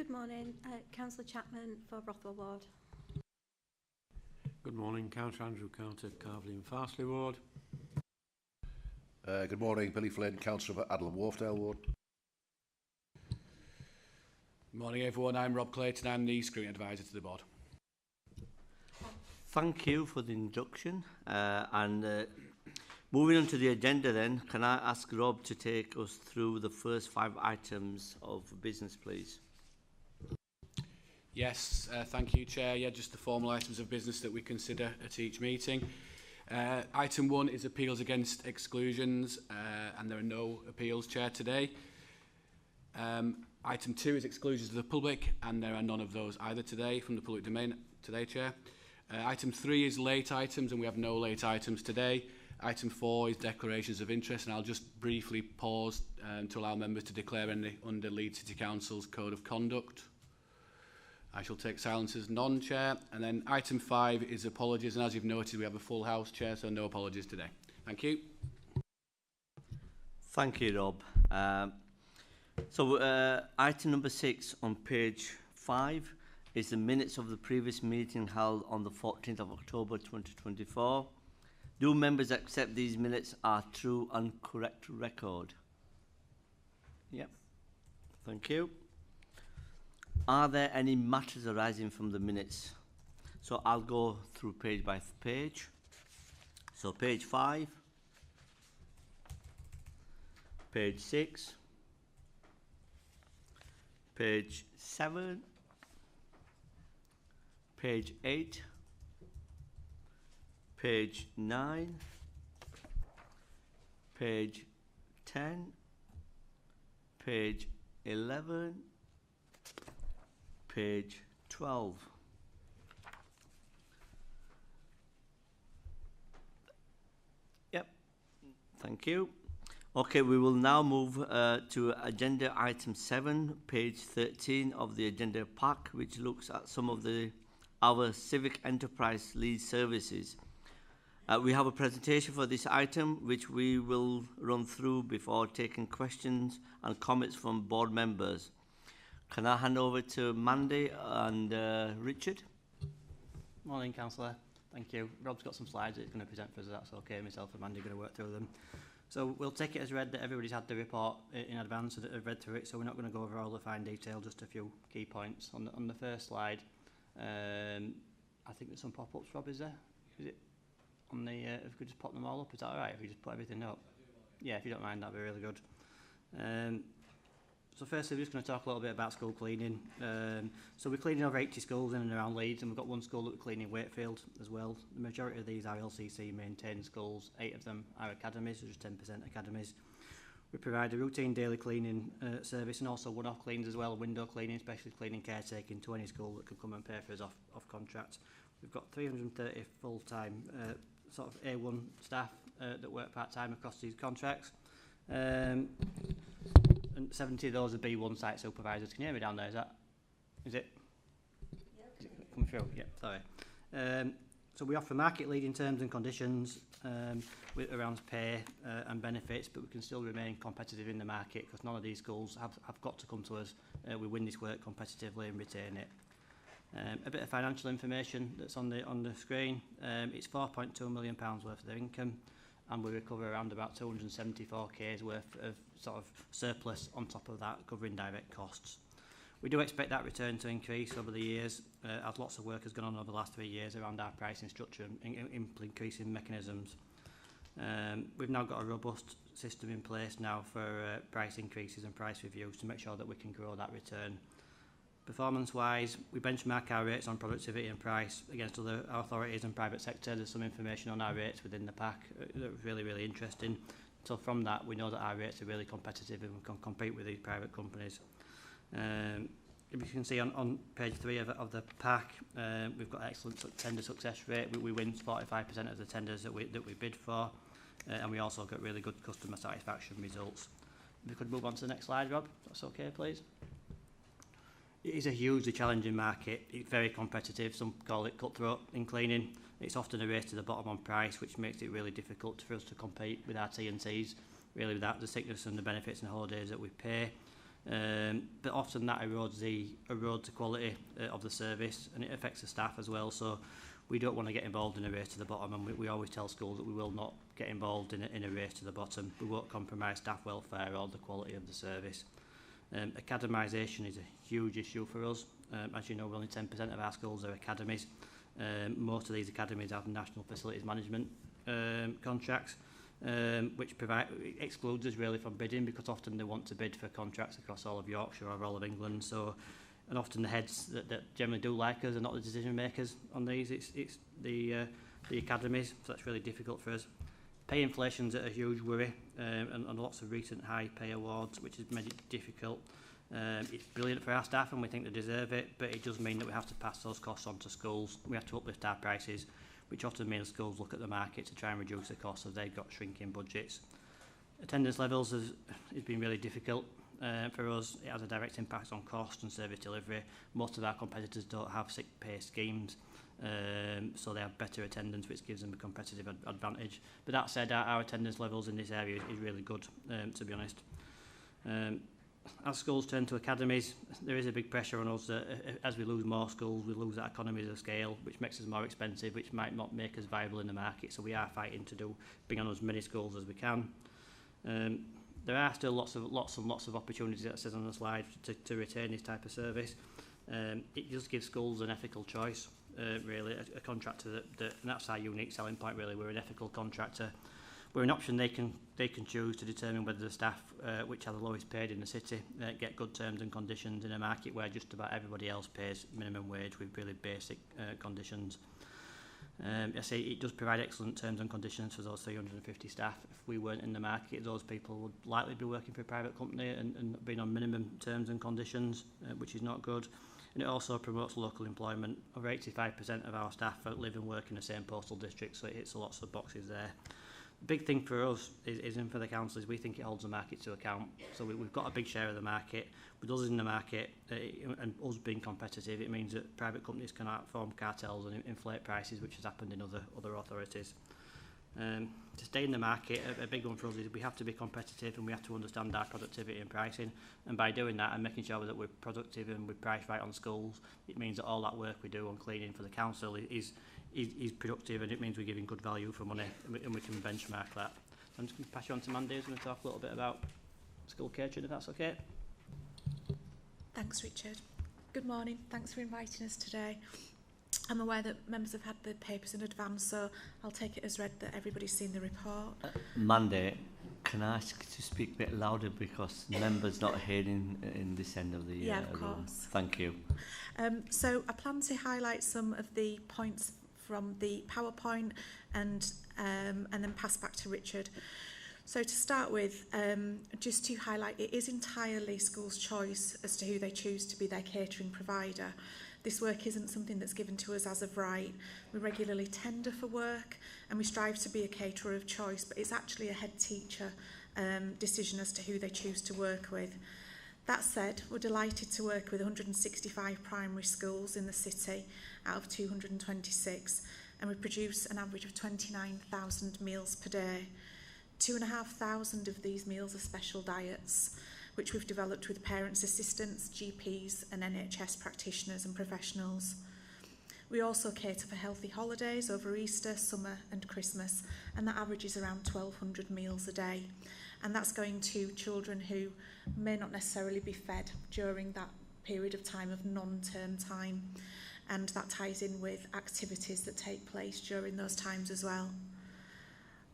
Good morning, Councillor Chapman for Rothwell Ward. Good morning, Councillor Andrew Carter, Carvely and Farsley Ward. Good morning, Billy Flynn, Councillor for Adlam Wharfdale Ward. Good morning everyone, I'm Rob Clayton, I'm the Scrutiny Advisor to the Board. Thank you for the introduction moving on to the agenda then, can I ask Rob to take us through the first 5 items of business, please? Yes, thank you, Chair. Yeah, just the formal items of business that we consider at each meeting. Item 1 is appeals against exclusions, and there are no appeals, Chair, today. Item 2 is exclusions of the public, and there are none of those either today from the public domain today, Chair. Item 3 is late items, and we have no late items today. Item 4 is declarations of interest, and I'll just briefly pause to allow members to declare any under Leeds City Council's Code of Conduct. I shall take silence as none, Chair. And then item 5 is apologies, and as you've noted, we have a full house, Chair, so no apologies today. Thank you. Thank you, Rob. Item number 6 on page 5 is the minutes of the previous meeting held on the 14th of October 2024. Do members accept these minutes are true and correct record? Yep. Thank you. Are there any matters arising from the minutes? So I'll go through page by page. So page 5, page 6, page 7, page 8, page 9, page 10, page 11, page 12. Yep, thank you. Okay, we will now move to agenda item 7, page 13 of the agenda pack, which looks at some of our civic enterprise lead services. We have a presentation for this item, which we will run through before taking questions and comments from board members. Can I hand over to Mandy and Richard? Morning, Councillor. Thank you. Rob's got some slides that he's going to present for us. That's okay. Myself and Mandy are going to work through them. So we'll take it as read that everybody's had the report in advance and have read through it. So we're not going to go over all the fine detail, just a few key points. On the first slide, I think there's some pop-ups, Rob, is there? Is it on the, if we could just pop them all up, is that all right? If we just put everything up? Yeah, if you don't mind, that'd be really good. So firstly, we're just going to talk a little bit about school cleaning. So we're cleaning over 80 schools in and around Leeds, and we've got one school that we're cleaning in Wakefield as well. The majority of these are LCC maintained schools. 8 of them are academies, so just 10% academies. We provide a routine daily cleaning service and also one-off cleans as well, window cleaning, specialist cleaning, caretaking to any school that could come and pay for us off contract. We've got 330 full-time sort of A1 staff that work part-time across these contracts. And 70 of those are B1 site supervisors. Can you hear me down there? Is it? Yep. Is it coming through? Yep, sorry. So we offer market-leading terms and conditions around pay and benefits, but we can still remain competitive in the market because none of these schools have got to come to us. We win this work competitively and retain it. A bit of financial information that's on the screen. It's £4.2 million worth of income, and we recover around about 274k's worth of sort of surplus on top of that, covering direct costs. We do expect that return to increase over the years, as lots of work has gone on over the last 3 years around our pricing structure and increasing mechanisms. We've now got a robust system in place now for price increases and price reviews to make sure that we can grow that return. Performance-wise, we benchmark our rates on productivity and price against other authorities and private sector. There's some information on our rates within the pack that was really, really interesting. So from that, we know that our rates are really competitive and we can compete with these private companies. If you can see on page 3 of the pack, we've got excellent tender success rate. We win 45% of the tenders that we bid for, and we also got really good customer satisfaction results. If we could move on to the next slide, Rob, if that's okay, please. It is a hugely challenging market. It's very competitive. Some call it cutthroat in cleaning. It's often a race to the bottom on price, which makes it really difficult for us to compete with our T&Cs, really without the sickness and the benefits and holidays that we pay. But often that erodes the quality of the service, and it affects the staff as well. So we don't want to get involved in a race to the bottom, and we always tell schools that we will not get involved in a race to the bottom. We won't compromise staff welfare or the quality of the service. Academisation is a huge issue for us. As you know, only 10% of our schools are academies. Most of these academies have national facilities management contracts, which excludes us really from bidding, because often they want to bid for contracts across all of Yorkshire or all of England. So, and often the heads that generally do like us are not the decision makers on these. It's the academies, so that's really difficult for us. Pay inflation's a huge worry, and lots of recent high pay awards, which has made it difficult. It's brilliant for our staff and we think they deserve it, but it does mean that we have to pass those costs on to schools. We have to uplift our prices, which often means schools look at the market to try and reduce the costs as they've got shrinking budgets. Attendance levels has been really difficult for us. It has a direct impact on cost and service delivery. Most of our competitors don't have sick pay schemes, so they have better attendance, which gives them a competitive advantage. But that said, our attendance levels in this area is really good, to be honest. As schools turn to academies, there is a big pressure on us that as we lose more schools, we lose that economies of scale, which makes us more expensive, which might not make us viable in the market. So we are fighting to bring on as many schools as we can. There are still lots of opportunities, that says on the slide, to retain this type of service. It just gives schools an ethical choice, really, a contractor and that's our unique selling point, really. We're an ethical contractor. We're an option they can choose to determine whether the staff, which are the lowest paid in the city, get good terms and conditions in a market where just about everybody else pays minimum wage with really basic conditions. I say it does provide excellent terms and conditions for those 350 staff. If we weren't in the market, those people would likely be working for a private company and being on minimum terms and conditions, which is not good. And it also promotes local employment. Over 85% of our staff live and work in the same postal district, so it hits lots of boxes there. Big thing for us is for the council is we think it holds the market to account. So we've got a big share of the market. With us in the market and us being competitive, it means that private companies cannot form cartels and inflate prices, which has happened in other authorities. To stay in the market, a big one for us is we have to be competitive and we have to understand our productivity and pricing. And by doing that and making sure that we're productive and we price right on schools, it means that all that work we do on cleaning for the council is productive, and it means we're giving good value for money, and we can benchmark that. So I'm just going to pass you on to Mandy, who's going to talk a little bit about school catering, if that's okay. Thanks, Richard. Good morning. Thanks for inviting us today. I'm aware that members have had the papers in advance, so I'll take it as read that everybody's seen the report. Monday, can I ask to speak a bit louder because members not hearing in this end of the Yeah, of room. course. Thank you. So I plan to highlight some of the points from the PowerPoint and then pass back to Richard. So to start with, just to highlight, it is entirely schools' choice as to who they choose to be their catering provider. This work isn't something that's given to us as of right. We regularly tender for work and we strive to be a caterer of choice, but it's actually a head teacher decision as to who they choose to work with. That said, we're delighted to work with 165 primary schools in the city out of 226, and we produce an average of 29,000 meals per day. 2,500 of these meals are special diets, which we've developed with parents' assistants, GPs and NHS practitioners and professionals. We also cater for healthy holidays over Easter, summer and Christmas, and that averages around 1,200 meals a day. And that's going to children who may not necessarily be fed during that period of time of non-term time. And that ties in with activities that take place during those times as well.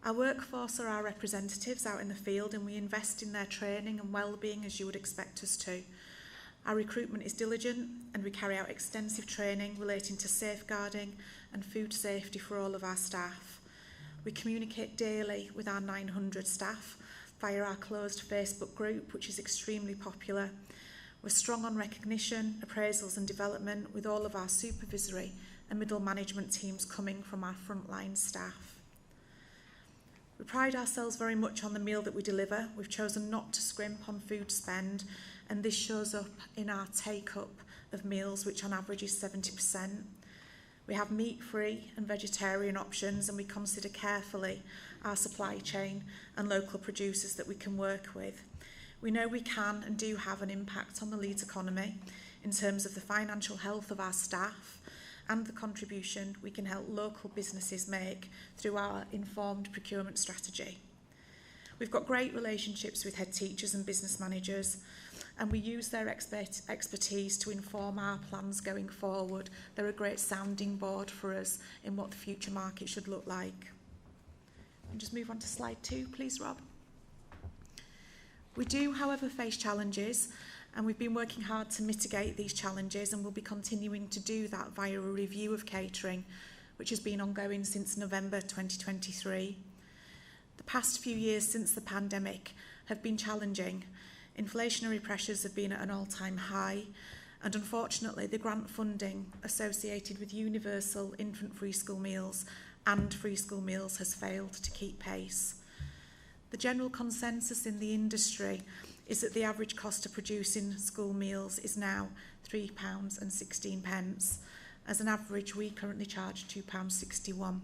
Our workforce are our representatives out in the field, and we invest in their training and well-being as you would expect us to. Our recruitment is diligent and we carry out extensive training relating to safeguarding and food safety for all of our staff. We communicate daily with our 900 staff via our closed Facebook group, which is extremely popular. We're strong on recognition, appraisals and development, with all of our supervisory and middle management teams coming from our frontline staff. We pride ourselves very much on the meal that we deliver. We've chosen not to scrimp on food spend, and this shows up in our take-up of meals, which on average is 70%. We have meat-free and vegetarian options, and we consider carefully our supply chain and local producers that we can work with. We know we can and do have an impact on the Leeds economy in terms of the financial health of our staff and the contribution we can help local businesses make through our informed procurement strategy. We've got great relationships with head teachers and business managers, and we use their expertise to inform our plans going forward. They're a great sounding board for us in what the future market should look like. And just move on to slide 2, please, Rob. We do, however, face challenges, and we've been working hard to mitigate these challenges, and we'll be continuing to do that via a review of catering, which has been ongoing since November 2023. The past few years since the pandemic have been challenging. Inflationary pressures have been at an all-time high, and unfortunately the grant funding associated with universal infant free school meals and free school meals has failed to keep pace. The general consensus in the industry is that the average cost of producing school meals is now £3.16. As an average, we currently charge £2.61.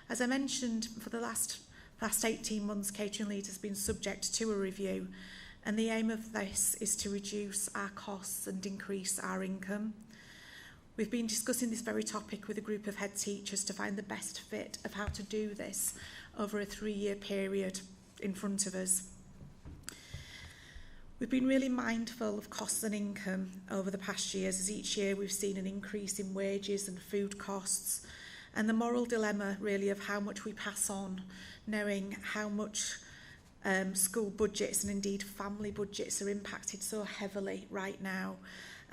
As I mentioned, for the last 18 months, Catering Leeds has been subject to a review, and the aim of this is to reduce our costs and increase our income. We've been discussing this very topic with a group of head teachers to find the best fit of how to do this over a 3-year period in front of us. We've been really mindful of costs and income over the past years, as each year we've seen an increase in wages and food costs, and the moral dilemma really of how much we pass on, knowing how much school budgets and indeed family budgets are impacted so heavily right now.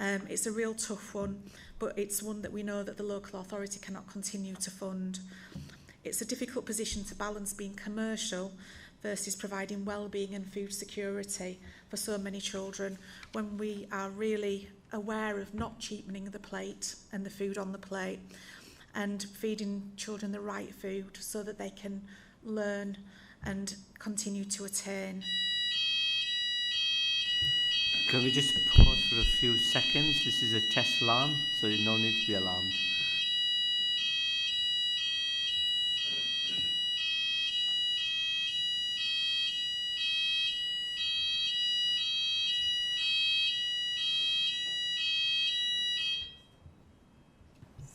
It's a real tough one, but it's one that we know that the local authority cannot continue to fund. It's a difficult position to balance being commercial versus providing well-being and food security for so many children when we are really aware of not cheapening the plate and the food on the plate and feeding children the right food so that they can learn and continue to attain. Can we just pause for a few seconds? This is a test alarm, so you no need to be alarmed.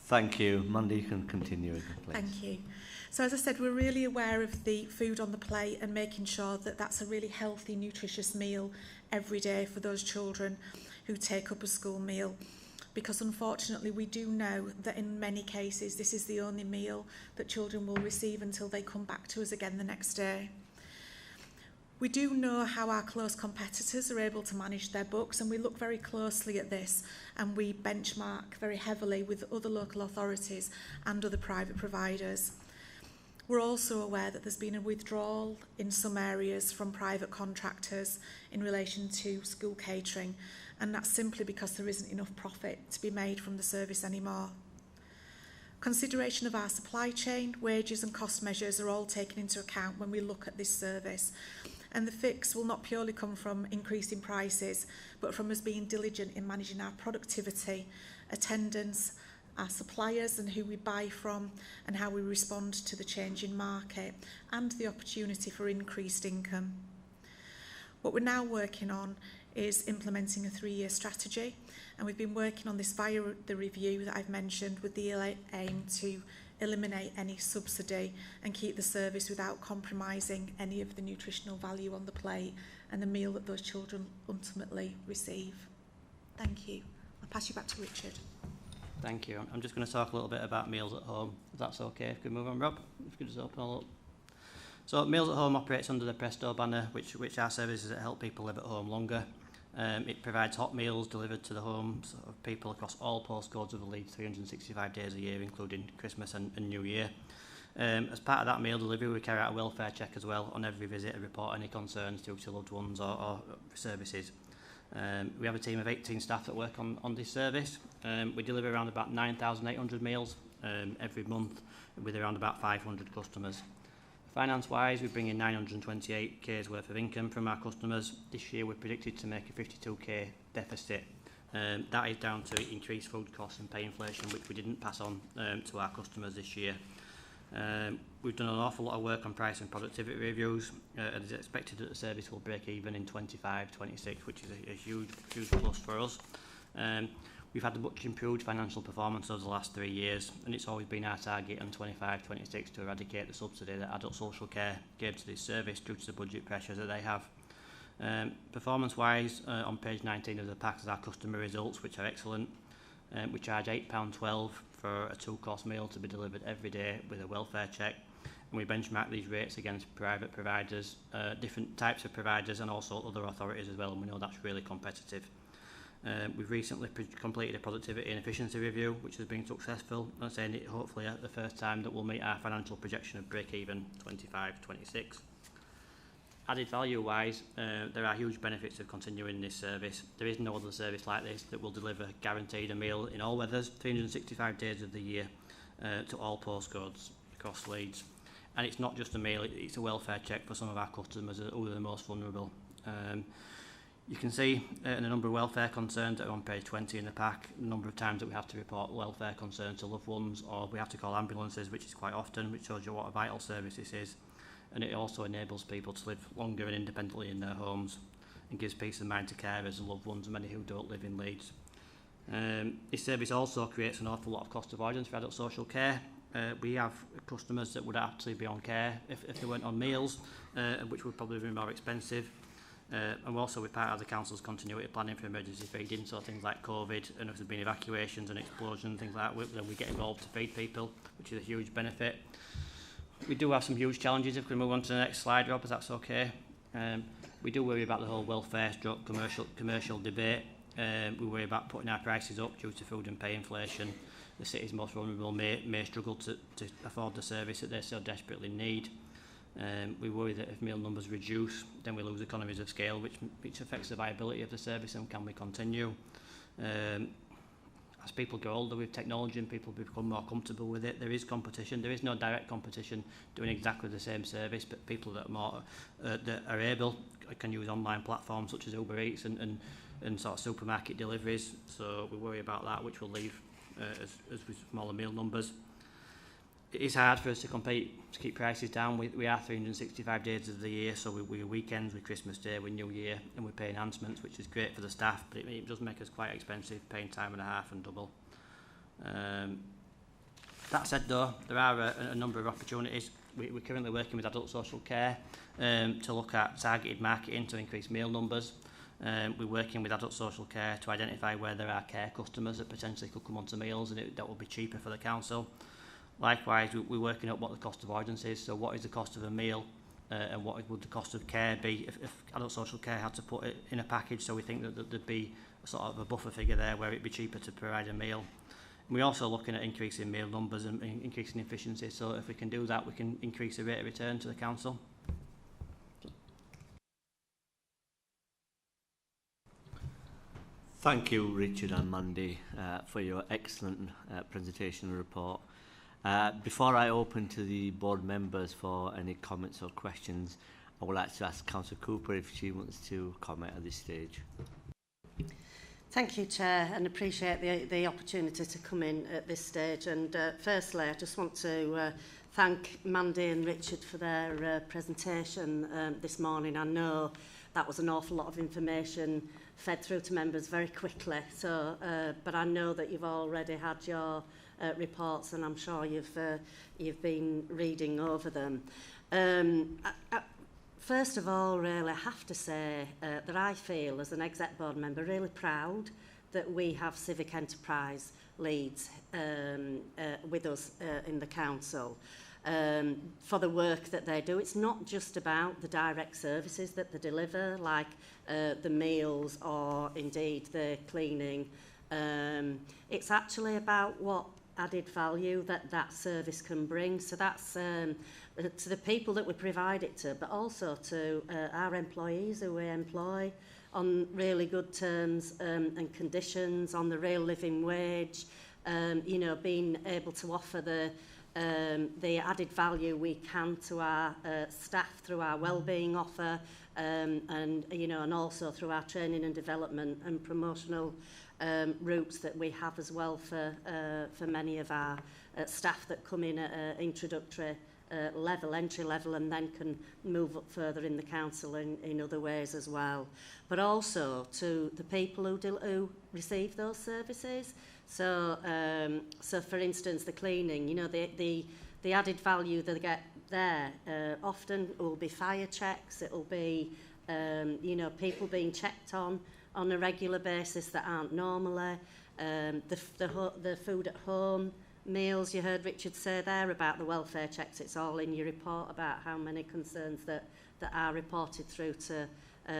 Thank you. Mandy, you can continue again, please. Thank you. So as I said, we're really aware of the food on the plate and making sure that that's a really healthy, nutritious meal every day for those children who take up a school meal. Because unfortunately, we do know that in many cases, this is the only meal that children will receive until they come back to us again the next day. We do know how our close competitors are able to manage their books, and we look very closely at this, and we benchmark very heavily with other local authorities and other private providers. We're also aware that there's been a withdrawal in some areas from private contractors in relation to school catering, and that's simply because there isn't enough profit to be made from the service anymore. Consideration of our supply chain, wages and cost measures are all taken into account when we look at this service. And the fix will not purely come from increasing prices, but from us being diligent in managing our productivity, attendance, our suppliers and who we buy from, and how we respond to the changing market and the opportunity for increased income. What we're now working on is implementing a 3-year strategy, and we've been working on this via the review that I've mentioned with the aim to eliminate any subsidy and keep the service without compromising any of the nutritional value on the plate and the meal that those children ultimately receive. Thank you. I'll pass you back to Richard. Thank you. I'm just going to talk a little bit about meals at home, if that's okay. If we move on, Rob, if you could just open all up. So Meals at Home operates under the Presto banner, which our services that help people live at home longer. It provides hot meals delivered to the homes of people across all postcodes of the Leeds 365 days a year, including Christmas and New Year. As part of that meal delivery, we carry out a welfare check as well on every visit and report any concerns to loved ones or services. We have a team of 18 staff that work on this service. We deliver around about 9,800 meals every month with around about 500 customers. Finance-wise, we bring in 928k's worth of income from our customers. This year, we're predicted to make a 52k deficit. That is down to increased food costs and pay inflation, which we didn't pass on to our customers this year. We've done an awful lot of work on price and productivity reviews, and it's expected that the service will break even in 25-26, which is a huge plus for us. We've had a much improved financial performance over the last 3 years, and it's always been our target on 25-26 to eradicate the subsidy that adult social care gave to this service due to the budget pressures that they have. Performance-wise, on page 19 of the pack is our customer results, which are excellent. We charge £8.12 for a 2-course meal to be delivered every day with a welfare check, and we benchmark these rates against private providers, different types of providers, and also other authorities as well, and we know that's really competitive. We've recently completed a productivity and efficiency review, which has been successful. I'm saying it hopefully at the first time that we'll meet our financial projection of break-even 25-26. Added value-wise, there are huge benefits of continuing this service. There is no other service like this that will deliver guaranteed a meal in all weathers, 365 days of the year, to all postcodes across Leeds. And it's not just a meal, it's a welfare check for some of our customers who are the most vulnerable. You can see in a number of welfare concerns that are on page 20 in the pack, the number of times that we have to report welfare concerns to loved ones, or we have to call ambulances, which is quite often, which shows you what a vital service this is. And it also enables people to live longer and independently in their homes, and gives peace of mind to carers and loved ones, many who don't live in Leeds. This service also creates an awful lot of cost avoidance for adult social care. We have customers that would actually be on care if they weren't on meals, which would probably be more expensive. And also we're part of the council's continuity planning for emergency feeding, so things like COVID, and if there's been evacuations and explosions, things like that, then we get involved to feed people, which is a huge benefit. We do have some huge challenges. If we move on to the next slide, Rob, if that's okay. We do worry about the whole welfare stroke commercial debate. We worry about putting our prices up due to food and pay inflation. The city's most vulnerable may struggle to afford the service that they so desperately need. We worry that if meal numbers reduce, then we lose economies of scale, which affects the viability of the service, and can we continue? As people grow older with technology and people become more comfortable with it, there is competition. There is no direct competition doing exactly the same service, but people that are more that are able can use online platforms such as Uber Eats and sort of supermarket deliveries. So we worry about that, which will leave as with smaller meal numbers. It is hard for us to compete to keep prices down. We are 365 days of the year, so we weekends, with Christmas Day, with New Year, and we pay enhancements, which is great for the staff, but it does make us quite expensive, paying time and a half and double. That said though, there are a number of opportunities. We're currently working with adult social care to look at targeted marketing to increase meal numbers. We're working with adult social care to identify where there are care customers that potentially could come onto meals, and that will be cheaper for the council. Likewise, we're working out what the cost of avoidance is. So what is the cost of a meal and what would the cost of care be if adult social care had to put it in a package? So we think that there'd be sort of a buffer figure there where it'd be cheaper to provide a meal. And we're also looking at increasing meal numbers and increasing efficiency. So if we can do that, we can increase the rate of return to the council. Thank you, Richard and Mandy, for your excellent presentation and report. Before I open to the board members for any comments or questions, I would like to ask Councillor Cooper if she wants to comment at this stage. Thank you, Chair, and appreciate the opportunity to come in at this stage. And firstly, I just want to thank Mandy and Richard for their presentation this morning. I know that was an awful lot of information fed through to members very quickly. So, but I know that you've already had your reports, and I'm sure you've been reading over them. First of all, really, I have to say that I feel, as an exec board member, really proud that we have Civic Enterprise Leeds with us in the council. For the work that they do. It's not just about the direct services that they deliver, like the meals or indeed the cleaning. It's actually about what added value that service can bring. So that's to the people that we provide it to, but also to our employees who we employ on really good terms and conditions, on the real living wage, you know, being able to offer the added value we can to our staff through our wellbeing offer, and and also through our training and development and promotional routes that we have as well for many of our staff that come in at an introductory level, entry level, and then can move up further in the council in other ways as well. But also to the people who receive those services. So for instance, the cleaning, the added value that they get there often will be fire checks, it'll be, people being checked on a regular basis that aren't normally, the food at home, meals, you heard Richard say there about the welfare checks, it's all in your report about how many concerns that are reported through to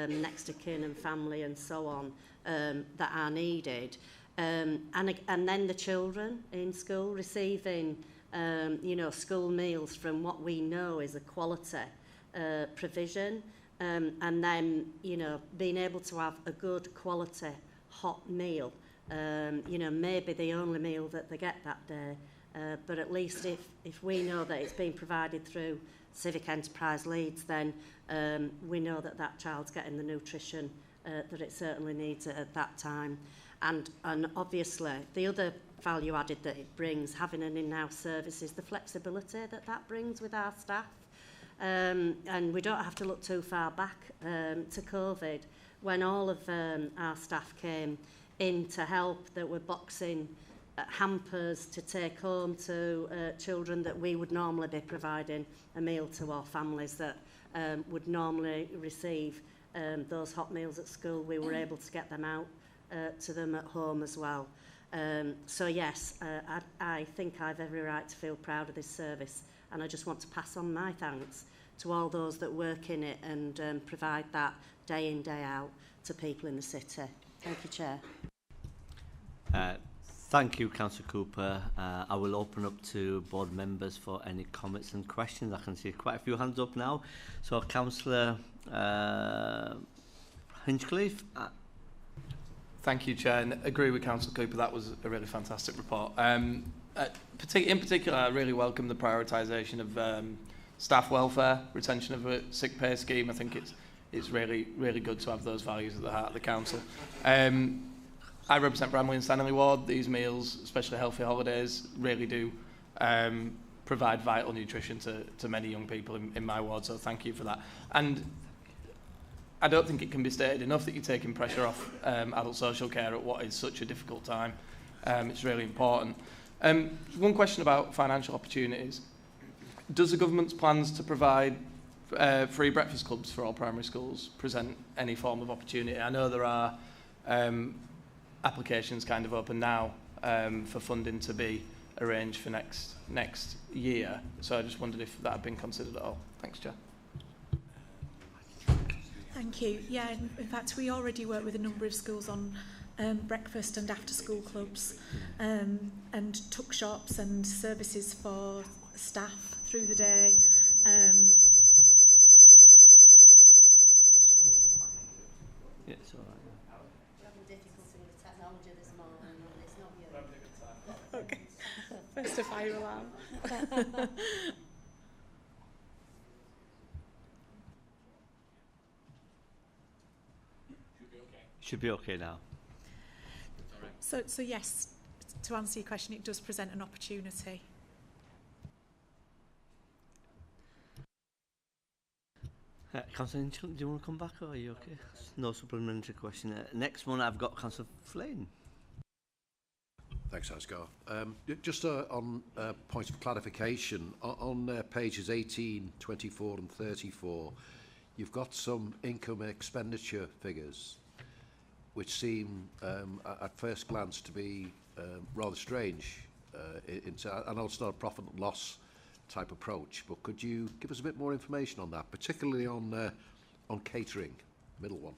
next of kin and family and so on that are needed. And then the children in school receiving, school meals from what we know is a quality provision, and then, being able to have a good quality hot meal, maybe the only meal that they get that day, but at least if we know that it's being provided through Civic Enterprise Leeds, then we know that child's getting the nutrition that it certainly needs at that time. And obviously, the other value added that it brings, having an in-house service, is the flexibility that brings with our staff. And we don't have to look too far back to COVID, when all of our staff came in to help, that were boxing hampers to take home to children that we would normally be providing a meal to, or families that would normally receive those hot meals at school. We were able to get them out to them at home as well. So yes, I think I've every right to feel proud of this service, and I just want to pass on my thanks to all those that work in it and provide that day in, day out to people in the city. Thank you, Chair. Thank you, Councillor Cooper. I will open up to board members for any comments and questions. I can see quite a few hands up now. So, Councillor Hinchcliffe. Thank you, Chair, and agree with Councillor Cooper. That was a really fantastic report. In particular, I really welcome the prioritisation of staff welfare, retention of a sick pay scheme. I think it's really, really good to have those values at the heart of the council. I represent Bramley and Stanley Ward. These meals, especially Healthy Holidays, really do provide vital nutrition to many young people in my ward, so thank you for that. And I don't think it can be stated enough that you're taking pressure off adult social care at what is such a difficult time. It's really important. One question about financial opportunities. Does the government's plans to provide free breakfast clubs for all primary schools present any form of opportunity? I know there are applications kind of open now for funding to be arranged for next year, so I just wondered if that had been considered at all. Thanks, Chair. Thank you. Yeah, in fact, we already work with a number of schools on breakfast and after-school clubs and tuck shops and services for staff through the day. Yeah, it's all right. Having difficulty with technology this morning, and it's not you. Okay. First a fire alarm. Should be okay now. So yes, to answer your question, it does present an opportunity. Councillor Hinchcliffe, do you want to come back, or are you okay? No supplementary question. Next one, I've got Councillor Flynn. Thanks, Asgar. Just on points of clarification, on pages 18, 24 and 34, you've got some income and expenditure figures which seem at first glance to be rather strange. I know it's not a profit and loss type approach, but could you give us a bit more information on that, particularly on catering, middle one?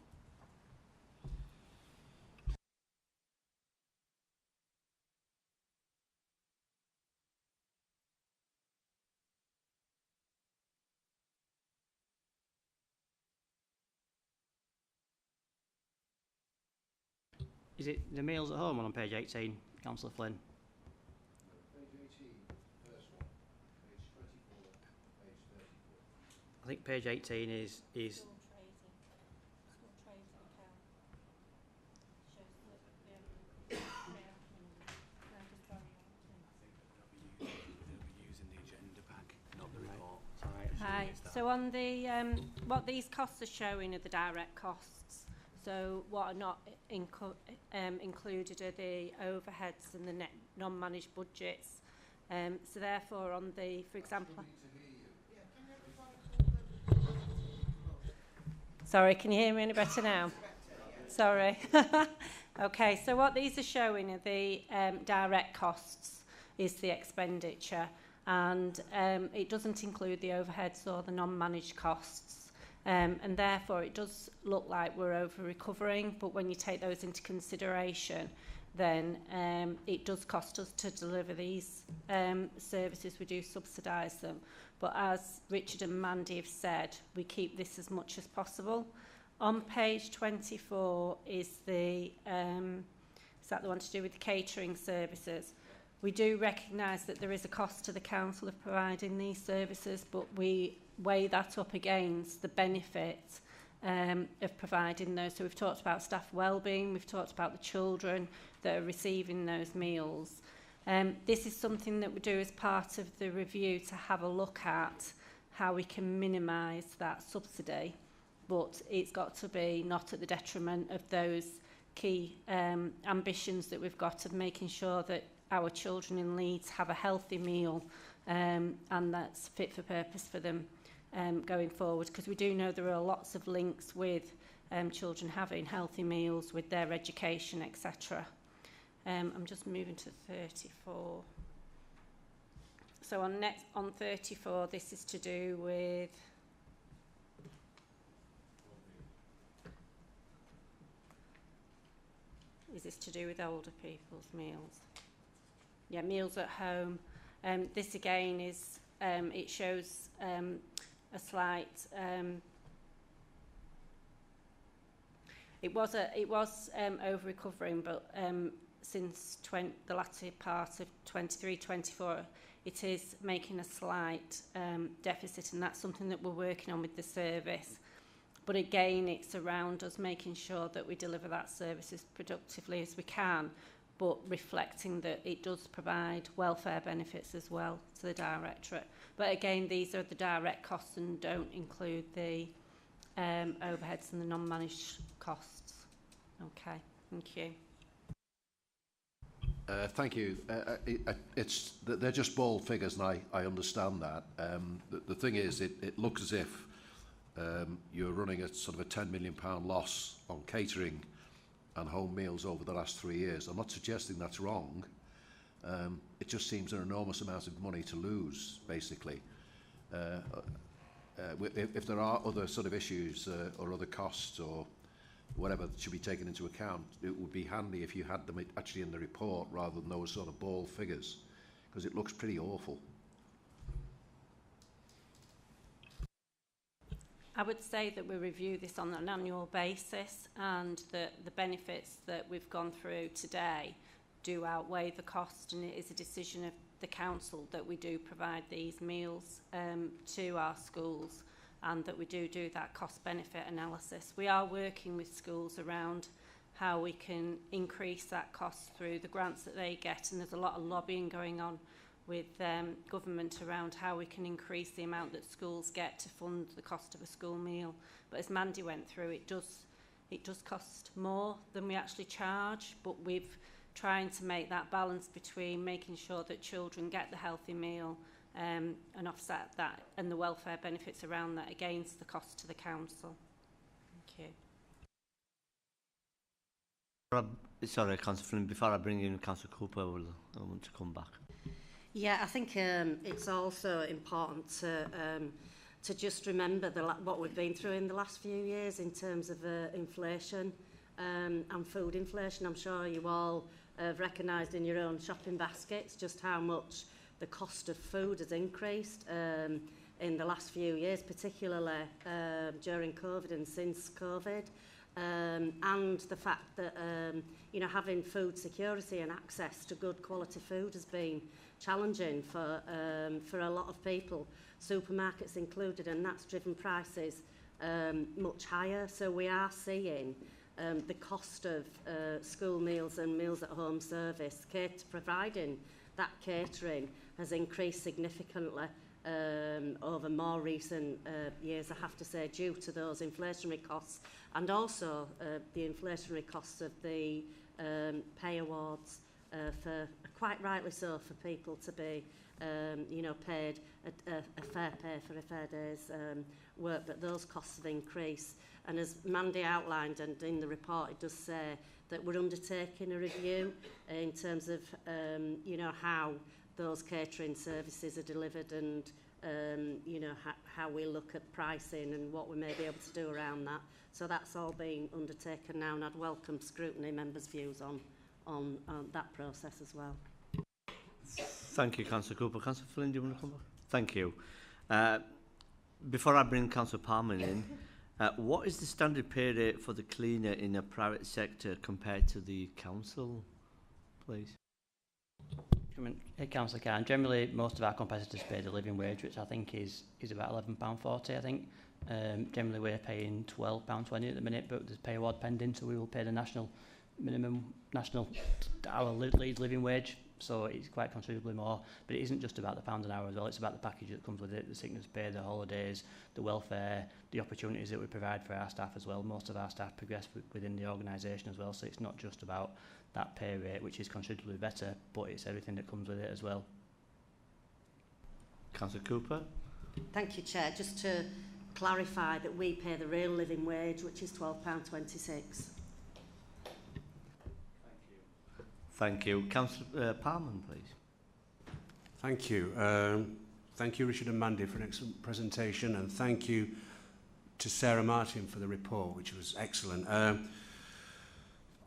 Is it the meals at home on page 18, Councillor Flynn? Page 18, first one, page 24, page 34. I think page 18 is So on the what these costs are showing are the direct costs. So what are not included are the overheads and the net non-managed budgets. So therefore, on the, for example. Sorry, can you hear me any better now? Sorry. Okay, so what these are showing are the direct costs, is the expenditure, and it doesn't include the overheads or the non-managed costs, and therefore it does look like we're over-recovering, but when you take those into consideration, then it does cost us to deliver these services. We do subsidise them. But as Richard and Mandy have said, we keep this as much as possible. On page 24 is the, is that the one to do with the catering services? We do recognise that there is a cost to the council of providing these services, but we weigh that up against the benefit of providing those. So we've talked about staff wellbeing, we've talked about the children that are receiving those meals. This is something that we do as part of the review to have a look at how we can minimise that subsidy, but it's got to be not at the detriment of those key ambitions that we've got of making sure that our children in Leeds have a healthy meal and that's fit for purpose for them going forward, because we do know there are lots of links with children having healthy meals with their education, etc. I'm just moving to 34. So on 34, this is to do with older people's meals? Yeah, meals at home. This again is it shows a slight. It was over recovering, but since the latter part of 23-24, it is making a slight deficit, and that's something that we're working on with the service. But again, it's around us making sure that we deliver that service as productively as we can, but reflecting that it does provide welfare benefits as well to the directorate. But again, these are the direct costs and don't include the overheads and the non-managed costs. Okay, thank you. Thank you. They're just bald figures, and I understand that. The thing is, it looks as if you're running a sort of a £10 million loss on catering and home meals over the last 3 years. I'm not suggesting that's wrong. It just seems an enormous amount of money to lose, basically. If there are other sort of issues or other costs or whatever that should be taken into account, it would be handy if you had them actually in the report rather than those sort of bald figures, because it looks pretty awful. I would say that we review this on an annual basis, and that the benefits that we've gone through today do outweigh the cost, and it is a decision of the council that we do provide these meals to our schools, and that we do that cost-benefit analysis. We are working with schools around how we can increase that cost through the grants that they get, and there's a lot of lobbying going on with government around how we can increase the amount that schools get to fund the cost of a school meal. But as Mandy went through, it does cost more than we actually charge, but we've trying to make that balance between making sure that children get the healthy meal and offset that and the welfare benefits around that against the cost to the council. Thank you. Sorry, Councillor Flynn, before I bring in Councillor Cooper, I want to come back. Yeah, I think it's also important to just remember what we've been through in the last few years in terms of inflation and food inflation. I'm sure you all have recognised in your own shopping baskets just how much the cost of food has increased in the last few years, particularly during COVID and since COVID. And the fact that having food security and access to good quality food has been challenging for a lot of people, supermarkets included, and that's driven prices much higher. So we are seeing the cost of school meals and meals at home service, providing that catering has increased significantly over more recent years, I have to say, due to those inflationary costs and also the inflationary costs of the pay awards for, quite rightly so, for people to be you know, paid a fair pay for a fair day's work, but those costs have increased. And as Mandy outlined, and in the report, it does say that we're undertaking a review in terms of, you know, how those catering services are delivered and, you know, how we look at pricing and what we may be able to do around that. So that's all being undertaken now, and I'd welcome Scrutiny members' views on that process as well. Thank you, Councillor Cooper. Councillor Flynn, do you want to come back? Thank you. Before I bring Councillor Palmer in, what is the standard pay rate for the cleaner in the private sector compared to the council, please? Councillor Khan, generally most of our competitors pay the living wage, which I think is about £11.40, I think. Generally we're paying £12.20 at the minute, but there's pay award pending, so we will pay the our Leeds living wage, so it's quite considerably more. But it isn't just about the pound an hour as well, it's about the package that comes with it, the sickness pay, the holidays, the welfare, the opportunities that we provide for our staff as well. Most of our staff progress within the organisation as well, so it's not just about that pay rate, which is considerably better, but it's everything that comes with it as well. Councillor Cooper. Thank you, Chair. Just to clarify that we pay the real living wage, which is £12.26. Thank you. Councillor Palmer, please. Thank you. Thank you, Richard and Mandy, for an excellent presentation, and thank you to Sarah Martin for the report, which was excellent.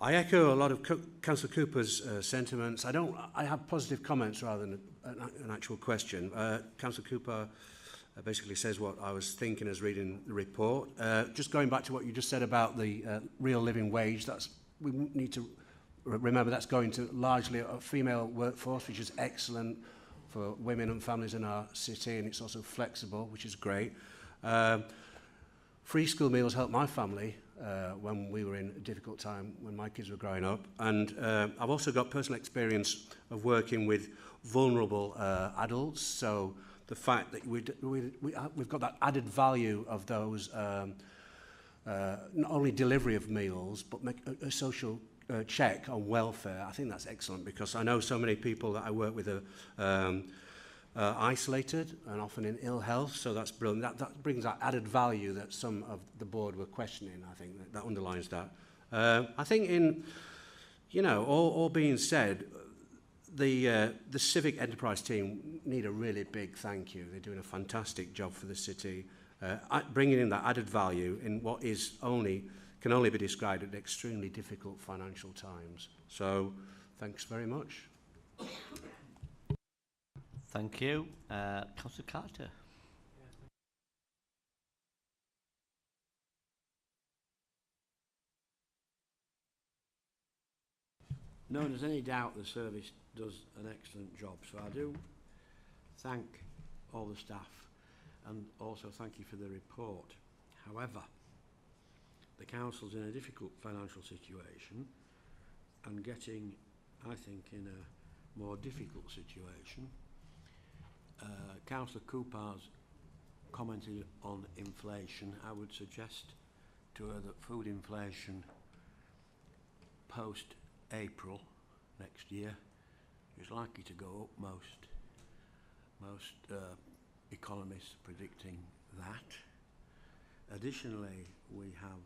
I echo a lot of Councillor Cooper's sentiments. I have positive comments rather than an actual question. Councillor Cooper basically says what I was thinking as reading the report. Just going back to what you just said about the real living wage, we need to remember that's going to largely a female workforce, which is excellent for women and families in our city, and it's also flexible, which is great. Free school meals helped my family when we were in a difficult time when my kids were growing up, and I've also got personal experience of working with vulnerable adults, so the fact that we've got that added value of those not only delivery of meals but make a social check on welfare. I think that's excellent, because I know so many people that I work with are isolated and often in ill health, so that's brilliant. That brings that added value that some of the board were questioning. I think that underlines that. I think in, you know, all being said, the civic enterprise team need a really big thank you. They're doing a fantastic job for the city, bringing in that added value in what can only be described as extremely difficult financial times. So, thanks very much. Thank you. Councillor Carter. No, there's any doubt the service does an excellent job, so I do thank all the staff and also thank you for the report. However, the council's in a difficult financial situation and getting, I think, in a more difficult situation. Councillor Cooper's commented on inflation. I would suggest to her that food inflation post-April next year is likely to go up. Most economists are predicting that. Additionally, we have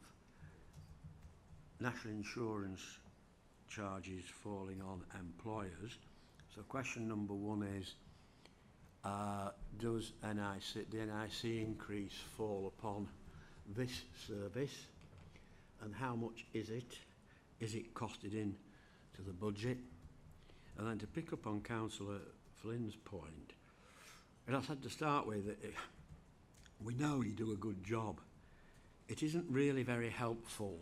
national insurance charges falling on employers. So question number one is, does the NIC increase fall upon this service, and how much is it? Is it costed in to the budget? And then to pick up on Councillor Flynn's point, and I said to start with, we know you do a good job. It isn't really very helpful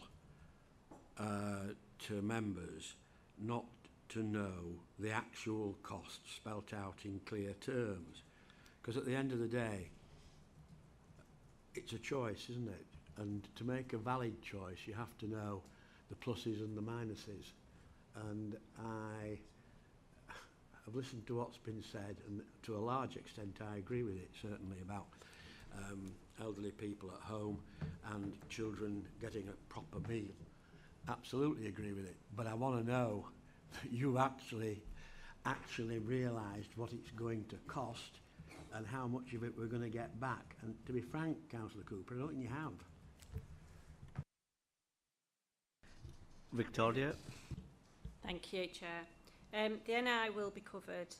to members not to know the actual costs spelt out in clear terms, because at the end of the day it's a choice, isn't it? And to make a valid choice you have to know the pluses and the minuses, and I have I've listened to what's been said, and to a large extent I agree with it, certainly, about elderly people at home and children getting a proper meal. Absolutely agree with it. But I want to know that you actually realised what it's going to cost and how much of it we're going to get back. And to be frank, Councillor Cooper, I don't think you have. Victoria. Thank you, Chair. The NI will be covered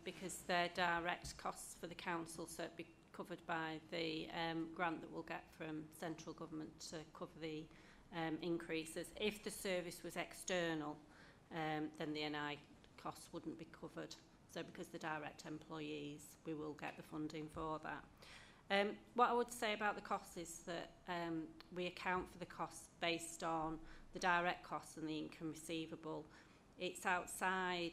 because they're direct costs for the council, so it'll be covered by the grant that we'll get from central government to cover the increases. If the service was external, then the NI costs wouldn't be covered. So because the direct employees, we will get the funding for that. What I would say about the costs is that we account for the costs based on the direct costs and the income receivable. It's outside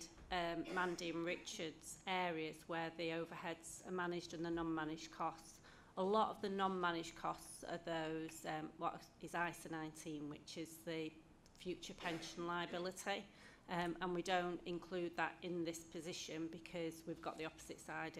Mandy and Richard's areas where the overheads are managed and the non-managed costs. A lot of the non-managed costs are those, what is ISA 19, which is the future pension liability. And we don't include that in this position because we've got the opposite side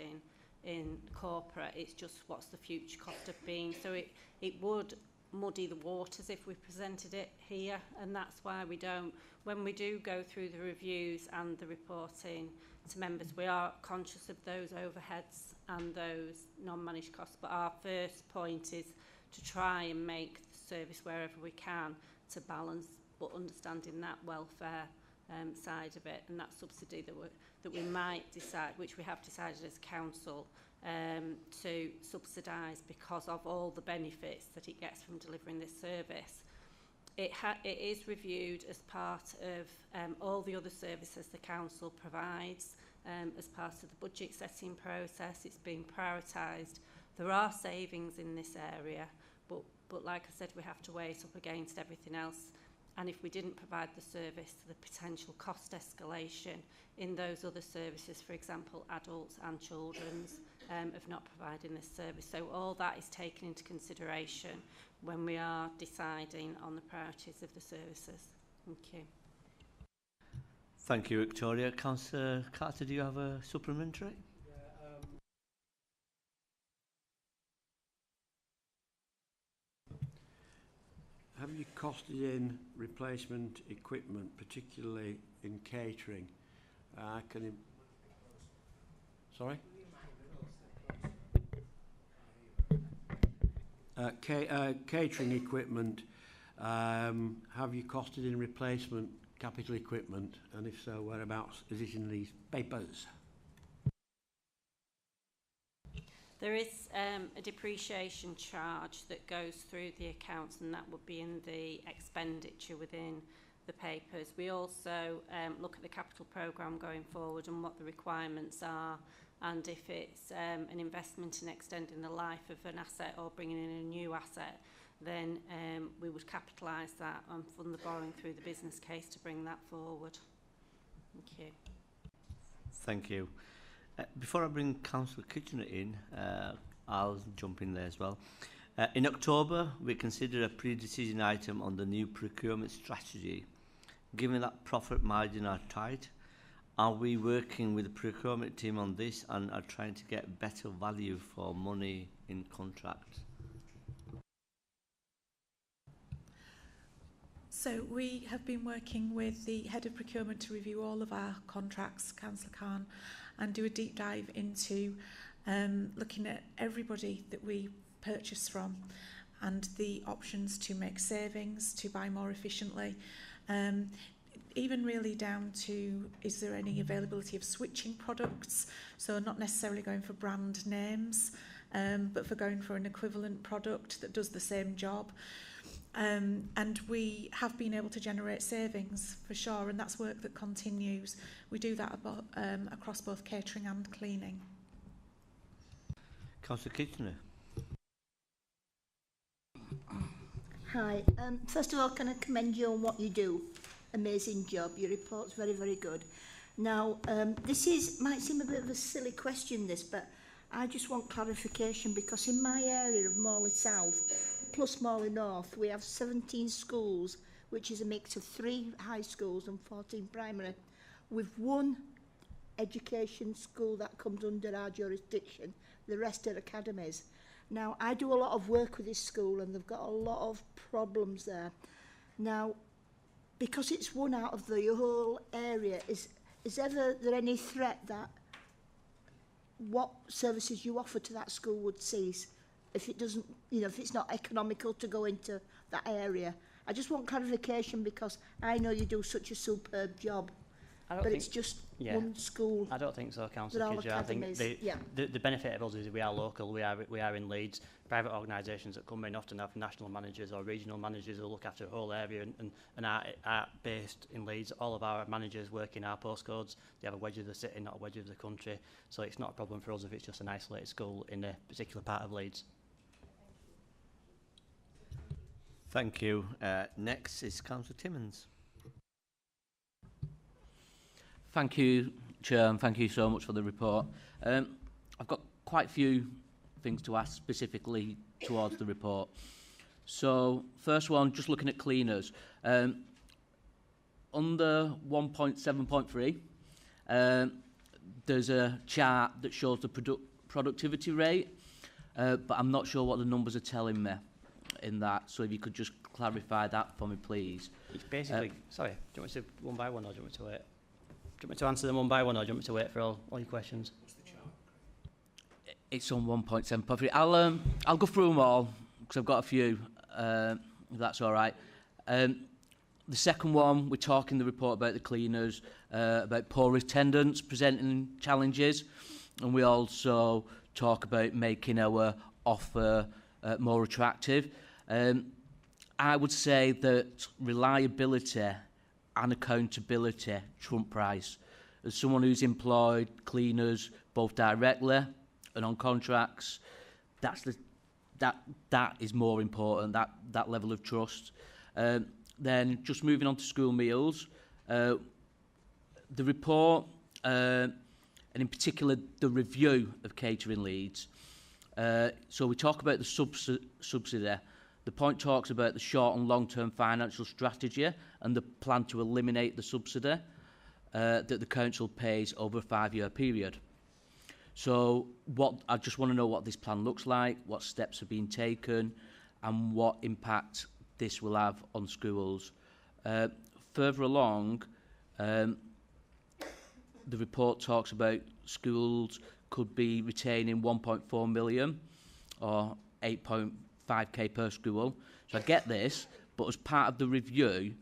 in corporate. It's just what's the future cost of being. So it would muddy the waters if we presented it here, and that's why we don't. When we do go through the reviews and the reporting to members, we are conscious of those overheads and those non-managed costs, but our first point is to try and make the service wherever we can to balance, but understanding that welfare side of it, and that subsidy that we might decide, which we have decided as council, to subsidise because of all the benefits that it gets from delivering this service. It is reviewed as part of all the other services the council provides as part of the budget setting process. It's being prioritised. There are savings in this area, but like I said, we have to weigh it up against everything else. And if we didn't provide the service, the potential cost escalation in those other services, for example, adults and children's, of not providing this service. So all that is taken into consideration when we are deciding on the priorities of the services. Thank you. Thank you, Victoria. Councillor Carter, do you have a supplementary? Have you costed in replacement equipment, particularly in catering? Sorry? Catering equipment, have you costed in replacement capital equipment? And if so, whereabouts is it in these papers? There is a depreciation charge that goes through the accounts, and that would be in the expenditure within the papers. We also look at the capital programme going forward and what the requirements are, and if it's an investment in extending the life of an asset or bringing in a new asset, then we would capitalise that and fund the borrowing through the business case to bring that forward. Thank you. Thank you. Before I bring Councillor Kitchener in, I'll jump in there as well. In October, we considered a pre-decision item on the new procurement strategy. Given that profit margin are tight, are we working with the procurement team on this and are trying to get better value for money in contracts? So we have been working with the head of procurement to review all of our contracts, Councillor Khan, and do a deep dive into looking at everybody that we purchase from and the options to make savings, to buy more efficiently, even really down to is there any availability of switching products, so not necessarily going for brand names, but for going for an equivalent product that does the same job. And we have been able to generate savings for sure, and that's work that continues. We do that across both catering and cleaning. Councillor Kitchener. Hi. First of all, can I commend you on what you do? Amazing job. Your report's very, very good. Now, this might seem a bit of a silly question, this, but I just want clarification because in my area of Morley South, plus Morley North, we have 17 schools, which is a mix of 3 high schools and 14 primary, with one education school that comes under our jurisdiction. The rest are academies. Now, I do a lot of work with this school and they've got a lot of problems there. Now, because it's one out of the whole area, is ever there any threat that what services you offer to that school would cease if it doesn't, you know, if it's not economical to go into that area? I just want clarification because I know you do such a superb job, but it's just one school. I don't think so, Councillor Kidger. I think the benefit of us is we are local, we are in Leeds. Private organisations that come in often have national managers or regional managers who look after a whole area and are based in Leeds. All of our managers work in our postcodes. They have a wedge of the city, not a wedge of the country. So it's not a problem for us if it's just an isolated school in a particular part of Leeds. Thank you. Next is Councillor Timmins. Thank you, Chair, and thank you so much for the report. I've got quite a few things to ask specifically towards the report. So, first one, just looking at cleaners. Under 1.7.3, there's a chart that shows the productivity rate, but I'm not sure what the numbers are telling me in that. So if you could just clarify that for me, please. It's basically, sorry, do you want me to one by one or do you want me to wait? Do you want me to answer them one by one or do you want me to wait for all your questions? It's on 1.7.3. I'll go through them all because I've got a few, if that's all right. The second one, we talk in the report about the cleaners, about poor attendance presenting challenges, and we also talk about making our offer more attractive. I would say that reliability and accountability trump price. As someone who's employed cleaners both directly and on contracts, that is more important, that level of trust. Then just moving on to school meals, the report, and in particular the review of catering Leeds. So we talk about the subsidy. The point talks about the short and long-term financial strategy and the plan to eliminate the subsidy that the council pays over a 5-year period. So I just want to know what this plan looks like, what steps have been taken, and what impact this will have on schools. Further along, the report talks about schools could be retaining 1.4 million or 8.5k per school. So I get this, but as part of the review,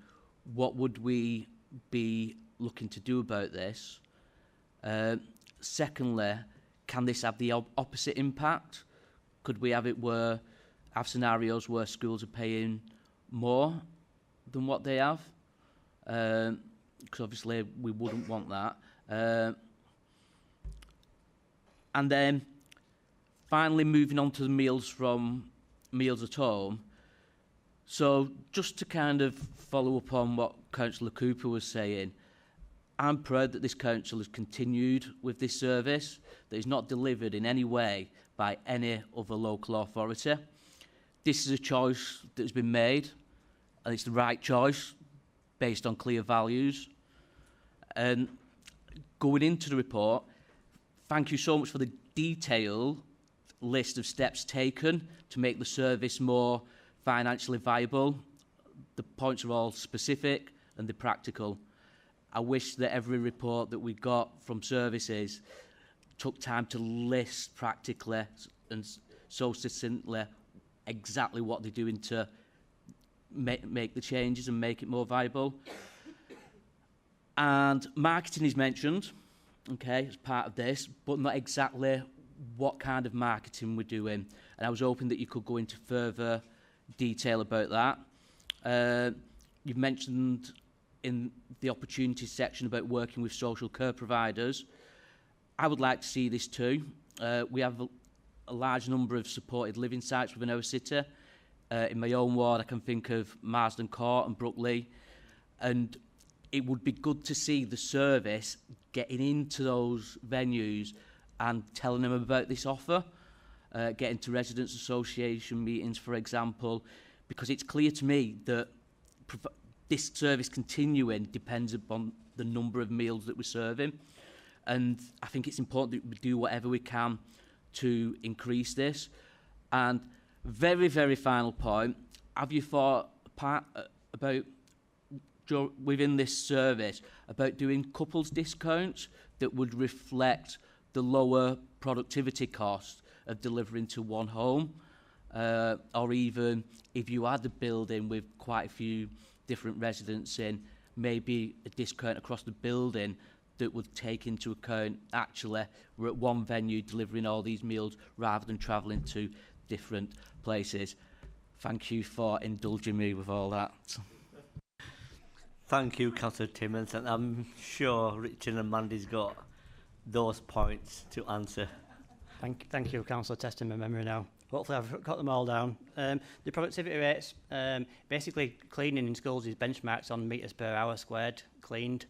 what would we be looking to do about this? Secondly, can this have the opposite impact? Could we have scenarios where schools are paying more than what they have? Because obviously we wouldn't want that. And then finally moving on to the meals from Meals at Home. So just to kind of follow up on what Councillor Cooper was saying, I'm proud that this council has continued with this service, that is not delivered in any way by any other local authority. This is a choice that has been made, and it's the right choice based on clear values. And going into the report, thank you so much for the detailed list of steps taken to make the service more financially viable. The points are all specific and they're practical. I wish that every report that we got from services took time to list practically and so succinctly exactly what they're doing to make the changes and make it more viable. And marketing is mentioned, okay, as part of this, but not exactly what kind of marketing we're doing. And I was hoping that you could go into further detail about that. You've mentioned in the opportunities section about working with social care providers. I would like to see this too. We have a large number of supported living sites within our city. In my own ward, I can think of Marsden Court and Brookley. And it would be good to see the service getting into those venues and telling them about this offer, getting to residents' association meetings, for example, because it's clear to me that this service continuing depends upon the number of meals that we're serving. and I think it's important that we do whatever we can to increase this. And very, very final point, have you thought about within this service about doing couples discounts that would reflect the lower productivity cost of delivering to one home, or even if you had a building with quite a few different residents in, maybe a discount across the building that would take into account actually we're at one venue delivering all these meals rather than travelling to different places. Thank you for indulging me with all that. Thank you, Councillor Timmins, and I'm sure Richard and Mandy's got those points to answer. Thank you, Councillor, testing my memory now. Hopefully I've got them all down. The productivity rates, basically cleaning in schools is benchmarked on metres per hour squared cleaned.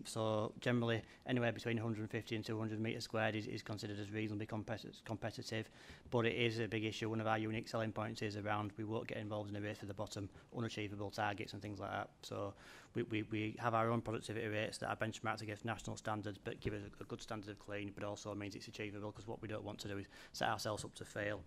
So generally anywhere between 150 and 200 metres squared is considered as reasonably competitive, but it is a big issue. One of our unique selling points is around we won't get involved in a race to the bottom, unachievable targets and things like that. So we have our own productivity rates that are benchmarked against national standards but give us a good standard of clean, but also means it's achievable, because what we don't want to do is set ourselves up to fail.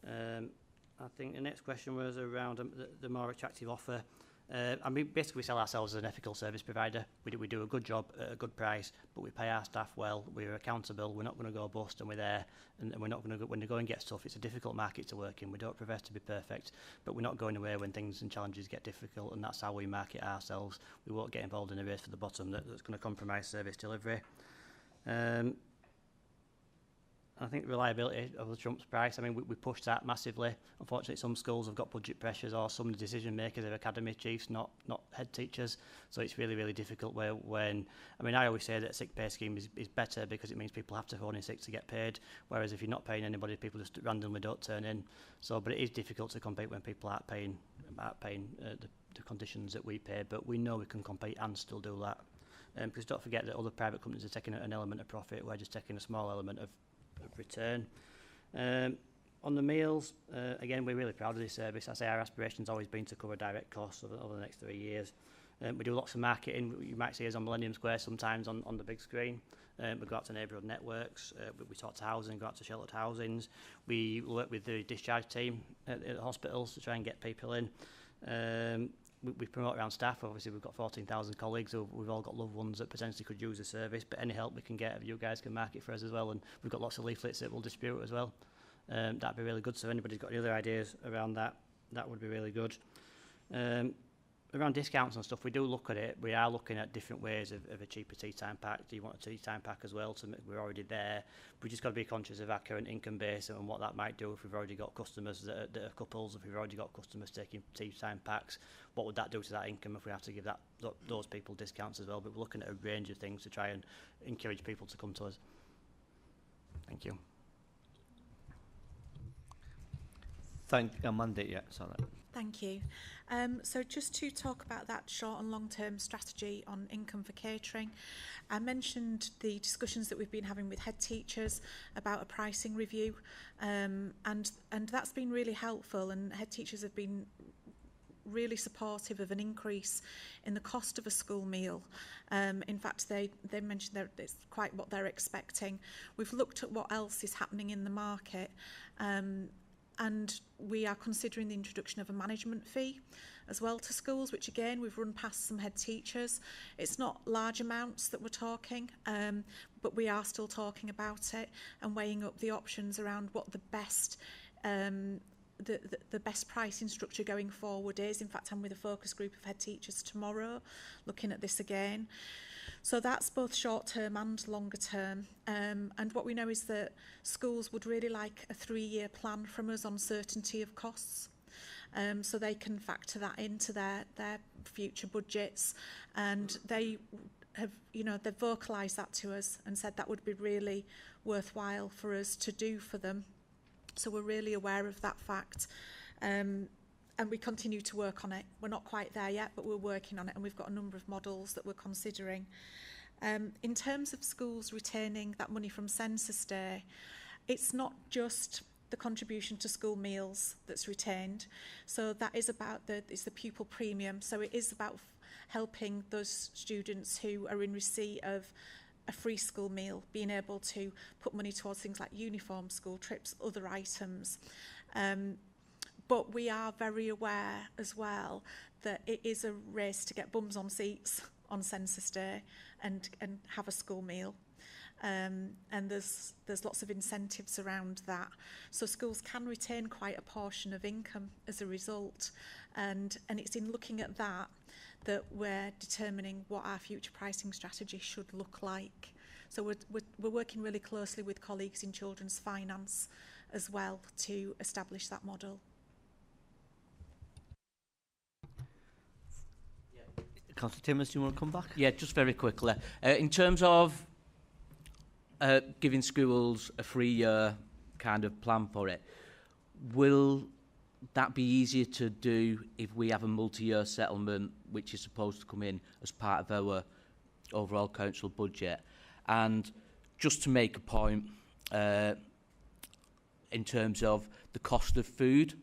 I think the next question was around the more attractive offer. I mean, basically we sell ourselves as an ethical service provider. We do a good job at a good price, but we pay our staff well, we're accountable, we're not going to go bust, and we're there, and we're not going to go, when they go and get stuff, it's a difficult market to work in. We don't profess to be perfect, but we're not going away when things and challenges get difficult, and that's how we market ourselves. We won't get involved in a race for the bottom that's going to compromise service delivery. I think reliability of the Trump's price, I mean, we push that massively. Unfortunately, some schools have got budget pressures, or some decision makers are academy chiefs, not head teachers. So it's really, really difficult when, I mean, I always say that a sick pay scheme is better because it means people have to phone in sick to get paid. Whereas if you're not paying anybody, people just randomly don't turn in. So, but it is difficult to compete when people aren't paying the conditions that we pay. But we know we can compete and still do that. Because don't forget that other private companies are taking an element of profit. We're just taking a small element of return. On the meals, again, we're really proud of this service. I say our aspiration's always been to cover direct costs over the next 3 years. We do lots of marketing. You might see us on Millennium Square sometimes on the big screen. We go out to neighbourhood networks. We talk to housing, go out to sheltered housings. We work with the discharge team at the hospitals to try and get people in. We promote around staff. Obviously, we've got 14,000 colleagues, so we've all got loved ones that potentially could use the service, but any help we can get, you guys can market for us as well, and we've got lots of leaflets that we'll distribute as well. That'd be really good, so if anybody's got any other ideas around that, that would be really good. Around discounts and stuff, we do look at it. We are looking at different ways of a cheaper tea time pack. Do you want a tea time pack as well? We're already there. We just got to be conscious of our current income base and what that might do if we've already got customers that are couples, if we've already got customers taking tea time packs. What would that do to that income if we have to give those people discounts as well? But we're looking at a range of things to try and encourage people to come to us. Thank you. Amanda, yeah, sorry. Thank you. So just to talk about that short and long-term strategy on income for catering, I mentioned the discussions that we've been having with head teachers about a pricing review, and that's been really helpful, and head teachers have been really supportive of an increase in the cost of a school meal. In fact, they mentioned it's quite what they're expecting. We've looked at what else is happening in the market, and we are considering the introduction of a management fee as well to schools, which again, we've run past some head teachers. It's not large amounts that we're talking, but we are still talking about it and weighing up the options around what the best the best pricing structure going forward is. In fact, I'm with a focus group of head teachers tomorrow looking at this again. So that's both short-term and longer-term. And what we know is that schools would really like a 3-year plan from us on certainty of costs. So they can factor that into their future budgets. And they have, they've vocalised that to us and said that would be really worthwhile for us to do for them. So we're really aware of that fact. And we continue to work on it. We're not quite there yet, but we're working on it, and we've got a number of models that we're considering. In terms of schools retaining that money from census day, it's not just the contribution to school meals that's retained. So that is about it's the pupil premium. So it is about helping those students who are in receipt of a free school meal, being able to put money towards things like uniform, school trips, other items. But we are very aware as well that it is a race to get bums on seats on Census Day and have a school meal. And there's lots of incentives around that. So schools can retain quite a portion of income as a result. And it's in looking at that we're determining what our future pricing strategy should look like. So we're working really closely with colleagues in children's finance as well to establish that model. Councillor Timmins, do you want to come back? Yeah, just very quickly. In terms of giving schools a 3-year kind of plan for it, will that be easier to do if we have a multi-year settlement which is supposed to come in as part of our overall council budget? And just to make a point, in terms of the cost of food,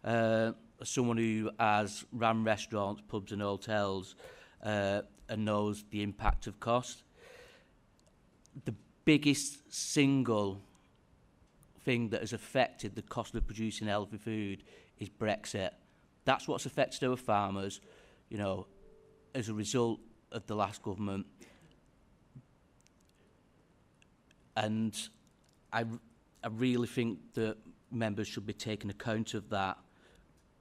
as someone who has ran restaurants, pubs and hotels, and knows the impact of cost, the biggest single thing that has affected the cost of producing healthy food is Brexit. That's what's affected our farmers, you know, as a result of the last government. And I really think that members should be taking account of that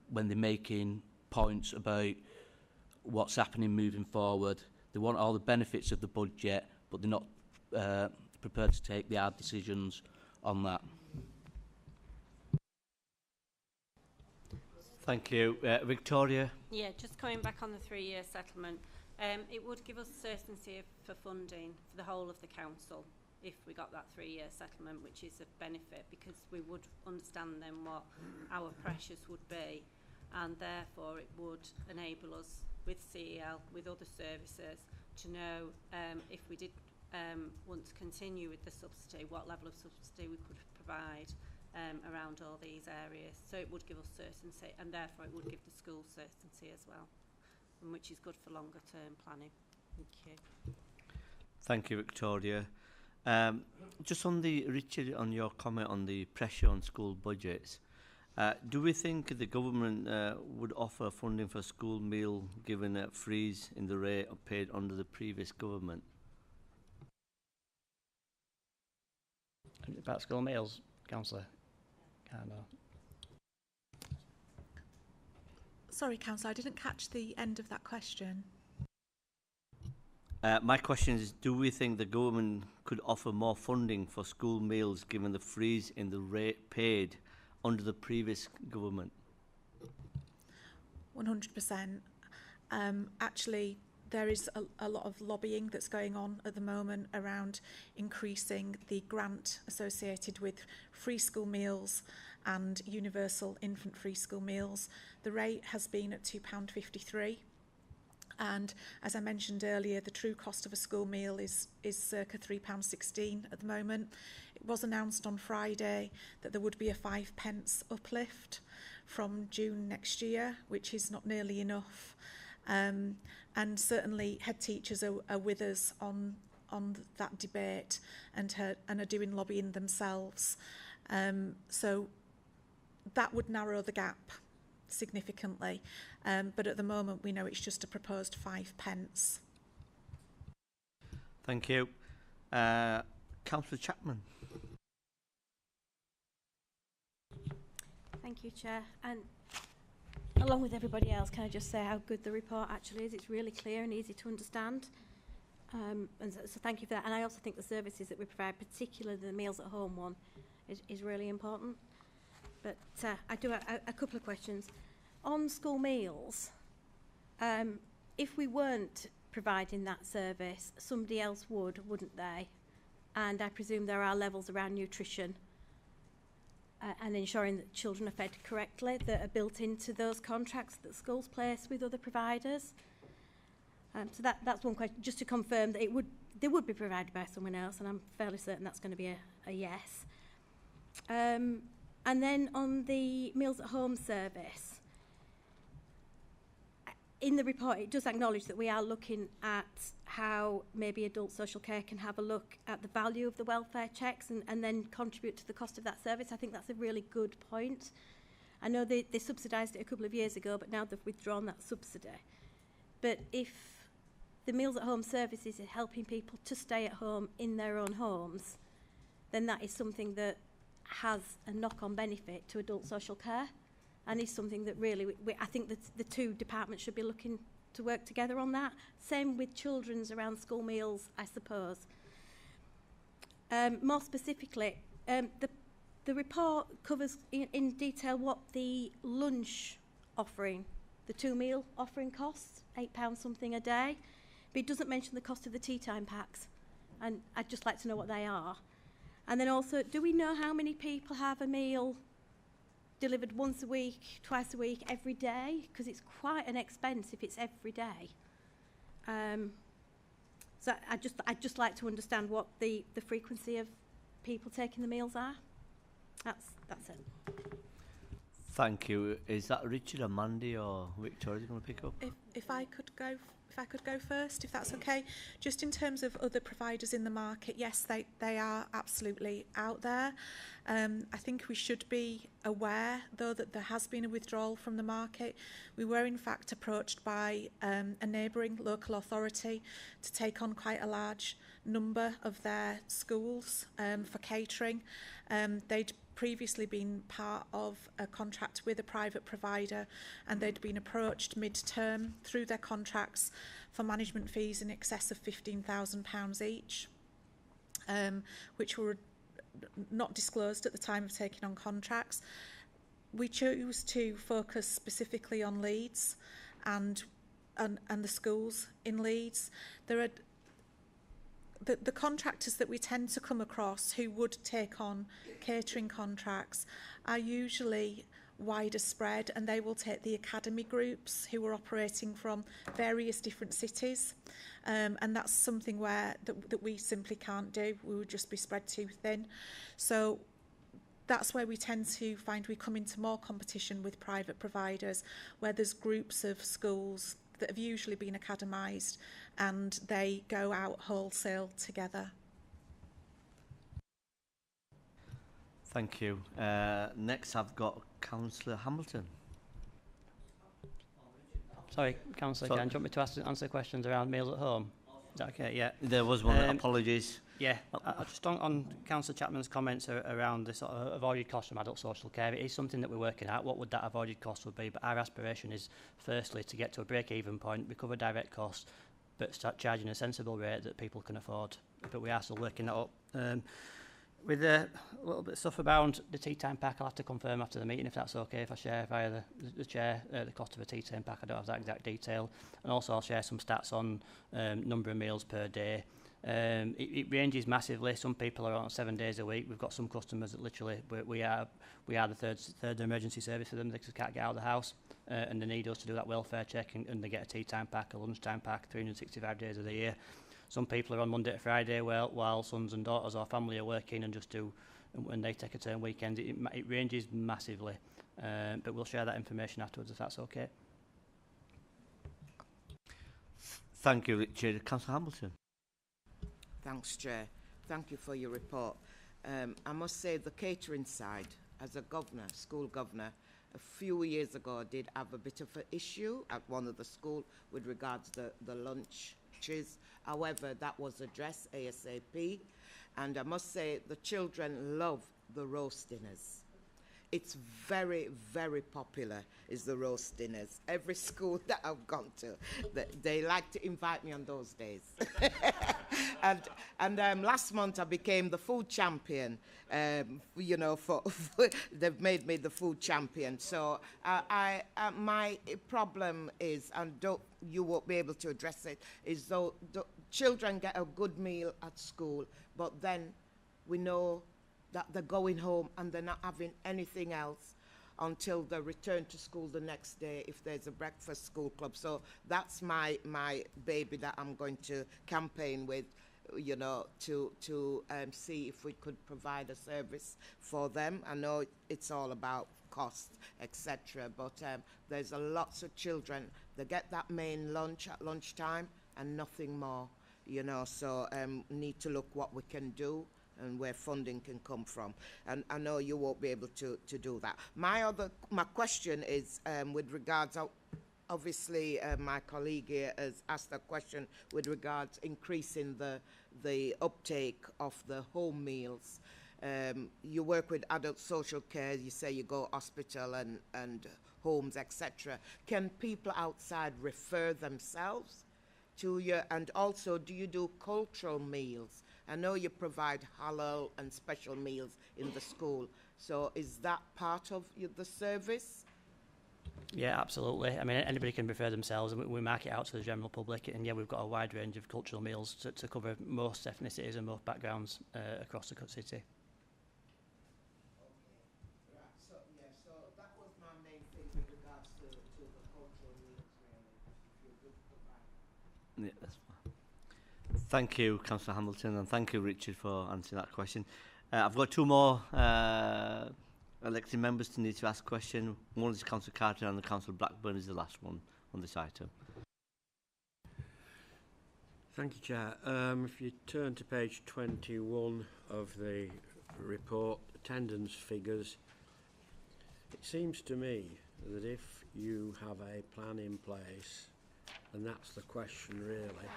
when they're making points about what's happening moving forward. They want all the benefits of the budget, but they're not prepared to take the hard decisions on that. Thank you. Victoria? Yeah, just coming back on the 3-year settlement, it would give us certainty for funding for the whole of the council if we got that 3-year settlement, which is a benefit because we would understand then what our pressures would be, and therefore it would enable us with CEL, with other services, to know if we did want to continue with the subsidy, what level of subsidy we could provide around all these areas. So it would give us certainty, and therefore it would give the schools certainty as well, and which is good for longer term planning. Thank you. Thank you, Victoria. Just on Richard, on your comment on the pressure on school budgets, do we think the government would offer funding for school meal given a freeze in the rate paid under the previous government? About school meals, Councillor? Sorry, Councillor, I didn't catch the end of that question. My question is, do we think the government could offer more funding for school meals given the freeze in the rate paid under the previous government? 100%. Actually, there is a lot of lobbying that's going on at the moment around increasing the grant associated with free school meals and universal infant free school meals. The rate has been at £2.53. And as I mentioned earlier, the true cost of a school meal is circa £3.16 at the moment. It was announced on Friday that there would be a 5p uplift from June next year, which is not nearly enough. And certainly head teachers are with us on that debate and are doing lobbying themselves. So that would narrow the gap significantly, but at the moment we know it's just a proposed 5p. Thank you. Councillor Chapman. Thank you, Chair. And along with everybody else, can I just say how good the report actually is? It's really clear and easy to understand. And so thank you for that. And I also think the services that we provide, particularly the meals at home one, is really important. But I do have a couple of questions. On school meals, if we weren't providing that service, somebody else would, wouldn't they? And I presume there are levels around nutrition and ensuring that children are fed correctly that are built into those contracts that schools place with other providers. So that's one question, just to confirm that they would be provided by someone else, and I'm fairly certain that's going to be a yes. And then on the meals at home service, in the report, it does acknowledge that we are looking at how maybe adult social care can have a look at the value of the welfare checks and then contribute to the cost of that service. I think that's a really good point. I know they subsidised it a couple of years ago, but now they've withdrawn that subsidy. But if the Meals at Home services are helping people to stay at home in their own homes, then that is something that has a knock-on benefit to adult social care, and is something that really, I think that the two departments should be looking to work together on that. Same with children's around school meals, I suppose. More specifically, the report covers in detail what the lunch offering, the 2-meal offering costs, £8 something a day, but it doesn't mention the cost of the tea time packs, and I'd just like to know what they are. And then also, do we know how many people have a meal delivered once a week, twice a week, every day? Because it's quite an expense if it's every day. So I'd just like to understand what the frequency of people taking the meals are. That's it. Thank you. Is that Richard or Mandy or Victoria going to pick up? If I could go first, if that's okay. Just in terms of other providers in the market, yes, they are absolutely out there. I think we should be aware, though, that there has been a withdrawal from the market. We were, in fact, approached by a neighbouring local authority to take on quite a large number of their schools for catering. They'd previously been part of a contract with a private provider, and they'd been approached mid-term through their contracts for management fees in excess of £15,000 each, which were not disclosed at the time of taking on contracts. We chose to focus specifically on Leeds and the schools in Leeds. There are the contractors that we tend to come across who would take on catering contracts are usually wider spread, and they will take the academy groups who are operating from various different cities, and that's something that we simply can't do. We would just be spread too thin. So that's where we tend to find we come into more competition with private providers, where there's groups of schools that have usually been academised and they go out wholesale together. Thank you. Next I've got Councillor Hamilton. Sorry, Councillor, do you want me to answer questions around meals at home? Is that okay? Yeah. There was one, apologies. Yeah, just on Councillor Chapman's comments around the sort of avoided cost from adult social care, it is something that we're working out, what would that avoided cost would be, but our aspiration is firstly to get to a break-even point, recover direct costs, but start charging a sensible rate that people can afford. But we are still working that up. With a little bit of stuff around the tea time pack, I'll have to confirm after the meeting if that's okay, if I share via the chair the cost of a tea time pack. I don't have that exact detail. And also I'll share some stats on number of meals per day. It ranges massively. Some people are on 7 days a week. We've got some customers that literally we are the third emergency service for them. They just can't get out of the house, and they need us to do that welfare check, and they get a tea time pack, a lunch time pack, 365 days of the year. Some people are on Monday to Friday, while sons and daughters or family are working and just do, when they take a turn weekend. It ranges massively, but we'll share that information afterwards if that's okay. Thank you, Richard. Councillor Hamilton. Thanks, Chair. Thank you for your report. I must say the catering side, as a governor, school governor, a few years ago I did have a bit of an issue at one of the schools with regards to the lunches. However, that was addressed ASAP, and I must say the children love the roast dinners. It's very, very popular, is the roast dinners. Every school that I've gone to, they like to invite me on those days. and last month I became the food champion. You know, they've made me the food champion. So my problem is, and you won't be able to address it, is though the children get a good meal at school, but then we know that they're going home and they're not having anything else until they return to school the next day if there's a breakfast school club. So that's my baby that I'm going to campaign with, you know, to see if we could provide a service for them. I know it's all about cost, etc. But there's a lots of children that get that main lunch at lunchtime and nothing more, you know, so need to look what we can do and where funding can come from. And I know you won't be able to do that. My question is with regards, obviously my colleague here has asked a question with regards increasing the uptake of the home meals. You work with adult social care, you say you go hospital and homes, etc. Can people outside refer themselves to you? And also, do you do cultural meals? I know you provide halal and special meals in the school. So is that part of the service? Yeah, absolutely. I mean, anybody can refer themselves, and we market out to the general public. And yeah, we've got a wide range of cultural meals to cover most ethnicities and most backgrounds across the city. Yeah, that's fine. Thank you, Councillor Hamilton, and thank you, Richard, for answering that question. I've got two more elected members to need to ask a question. One is Councillor Carter and the Councillor Blackburn is the last one on this item. Thank you, Chair. If you turn to page 21 of the report, attendance figures, it seems to me that if you have a plan in place, and that's the question really.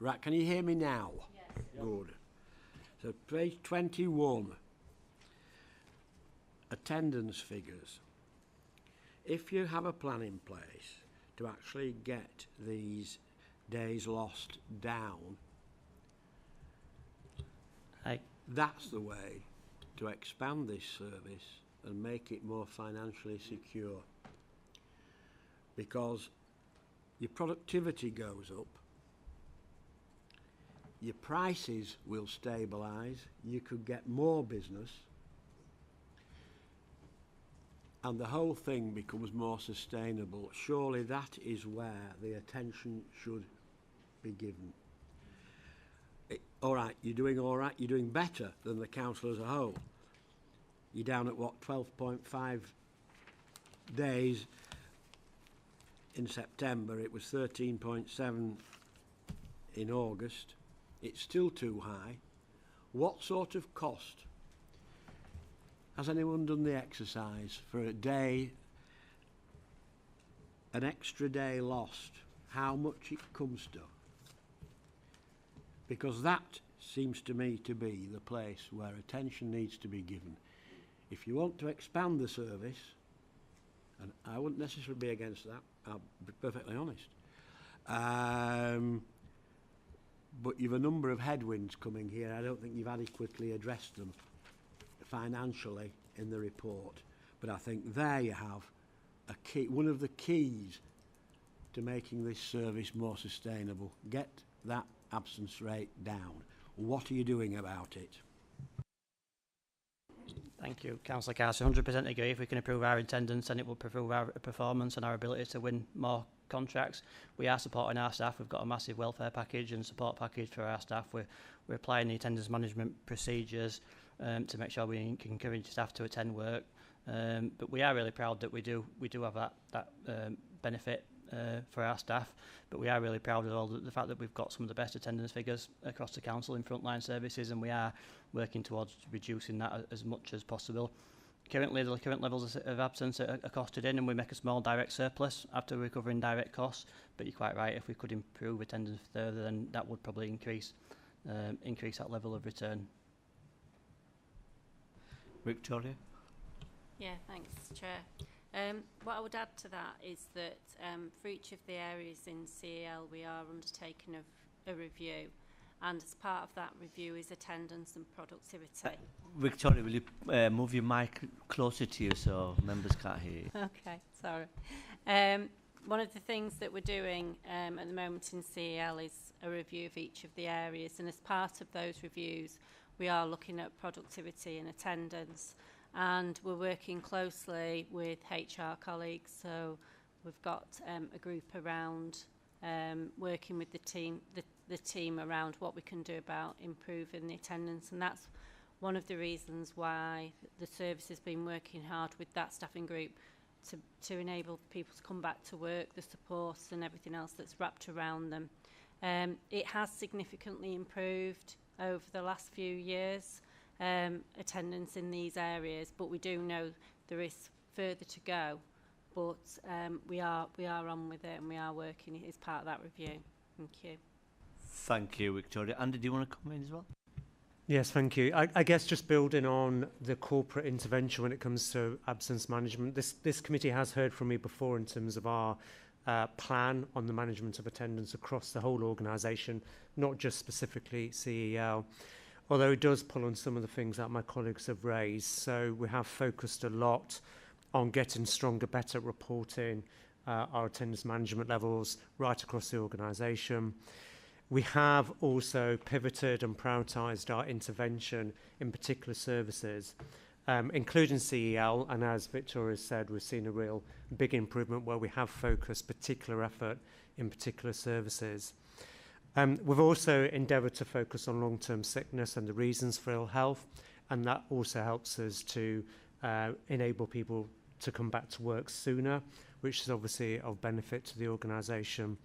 Right, can you hear me now? Yes. Good. So page 21, attendance figures. If you have a plan in place to actually get these days lost down, that's the way to expand this service and make it more financially secure, because your productivity goes up, your prices will stabilise, you could get more business, and the whole thing becomes more sustainable. Surely that is where the attention should be given. All right, you're doing better than the council as a whole. You're down at what, 12.5 days in September. It was 13.7 in August. It's still too high. What sort of cost? Has anyone done the exercise for a day, an extra day lost, how much it comes to? Because that seems to me to be the place where attention needs to be given. If you want to expand the service, and I wouldn't necessarily be against that, I'll be perfectly honest, but you've a number of headwinds coming here. I don't think you've adequately addressed them financially in the report, but I think there you have a key, one of the keys to making this service more sustainable. Get that absence rate down. What are you doing about it? Thank you, Councillor Carter. 100% agree. If we can improve our attendance, then it will improve our performance and our ability to win more contracts. We are supporting our staff. We've got a massive welfare package and support package for our staff. We're applying the attendance management procedures to make sure we can encourage staff to attend work. But we are really proud that we do have that benefit for our staff. But we are really proud of all the fact that we've got some of the best attendance figures across the council in frontline services, and we are working towards reducing that as much as possible. Currently, the current levels of absence are costed in, and we make a small direct surplus after recovering direct costs. But you're quite right, if we could improve attendance further, then that would probably increase that level of return. Victoria? Yeah, thanks, Chair. What I would add to that is that for each of the areas in CEL, we are undertaking a review, and as part of that review is attendance and productivity. Victoria, will you move your mic closer to you so members can't hear you? Okay, sorry. One of the things that we're doing at the moment in CEL is a review of each of the areas, and as part of those reviews, we are looking at productivity and attendance. And we're working closely with HR colleagues, so we've got a group around working with the team around what we can do about improving the attendance, and that's one of the reasons why the service has been working hard with that staffing group to enable people to come back to work, the supports and everything else that's wrapped around them. It has significantly improved over the last few years, attendance in these areas, but we do know there is further to go. But we are on with it, and we are working as part of that review. Thank you. Thank you, Victoria. Andy, do you want to come in as well? Yes, thank you. I guess just building on the corporate intervention when it comes to absence management, this committee has heard from me before in terms of our plan on the management of attendance across the whole organisation, not just specifically CEL, although it does pull on some of the things that my colleagues have raised. So we have focused a lot on getting stronger, better reporting, our attendance management levels right across the organisation. We have also pivoted and prioritised our intervention in particular services, including CEL, and as Victoria said, we've seen a real big improvement where we have focused particular effort in particular services. We've also endeavoured to focus on long-term sickness and the reasons for ill health, and that also helps us to enable people to come back to work sooner, which is obviously of benefit to the organisation.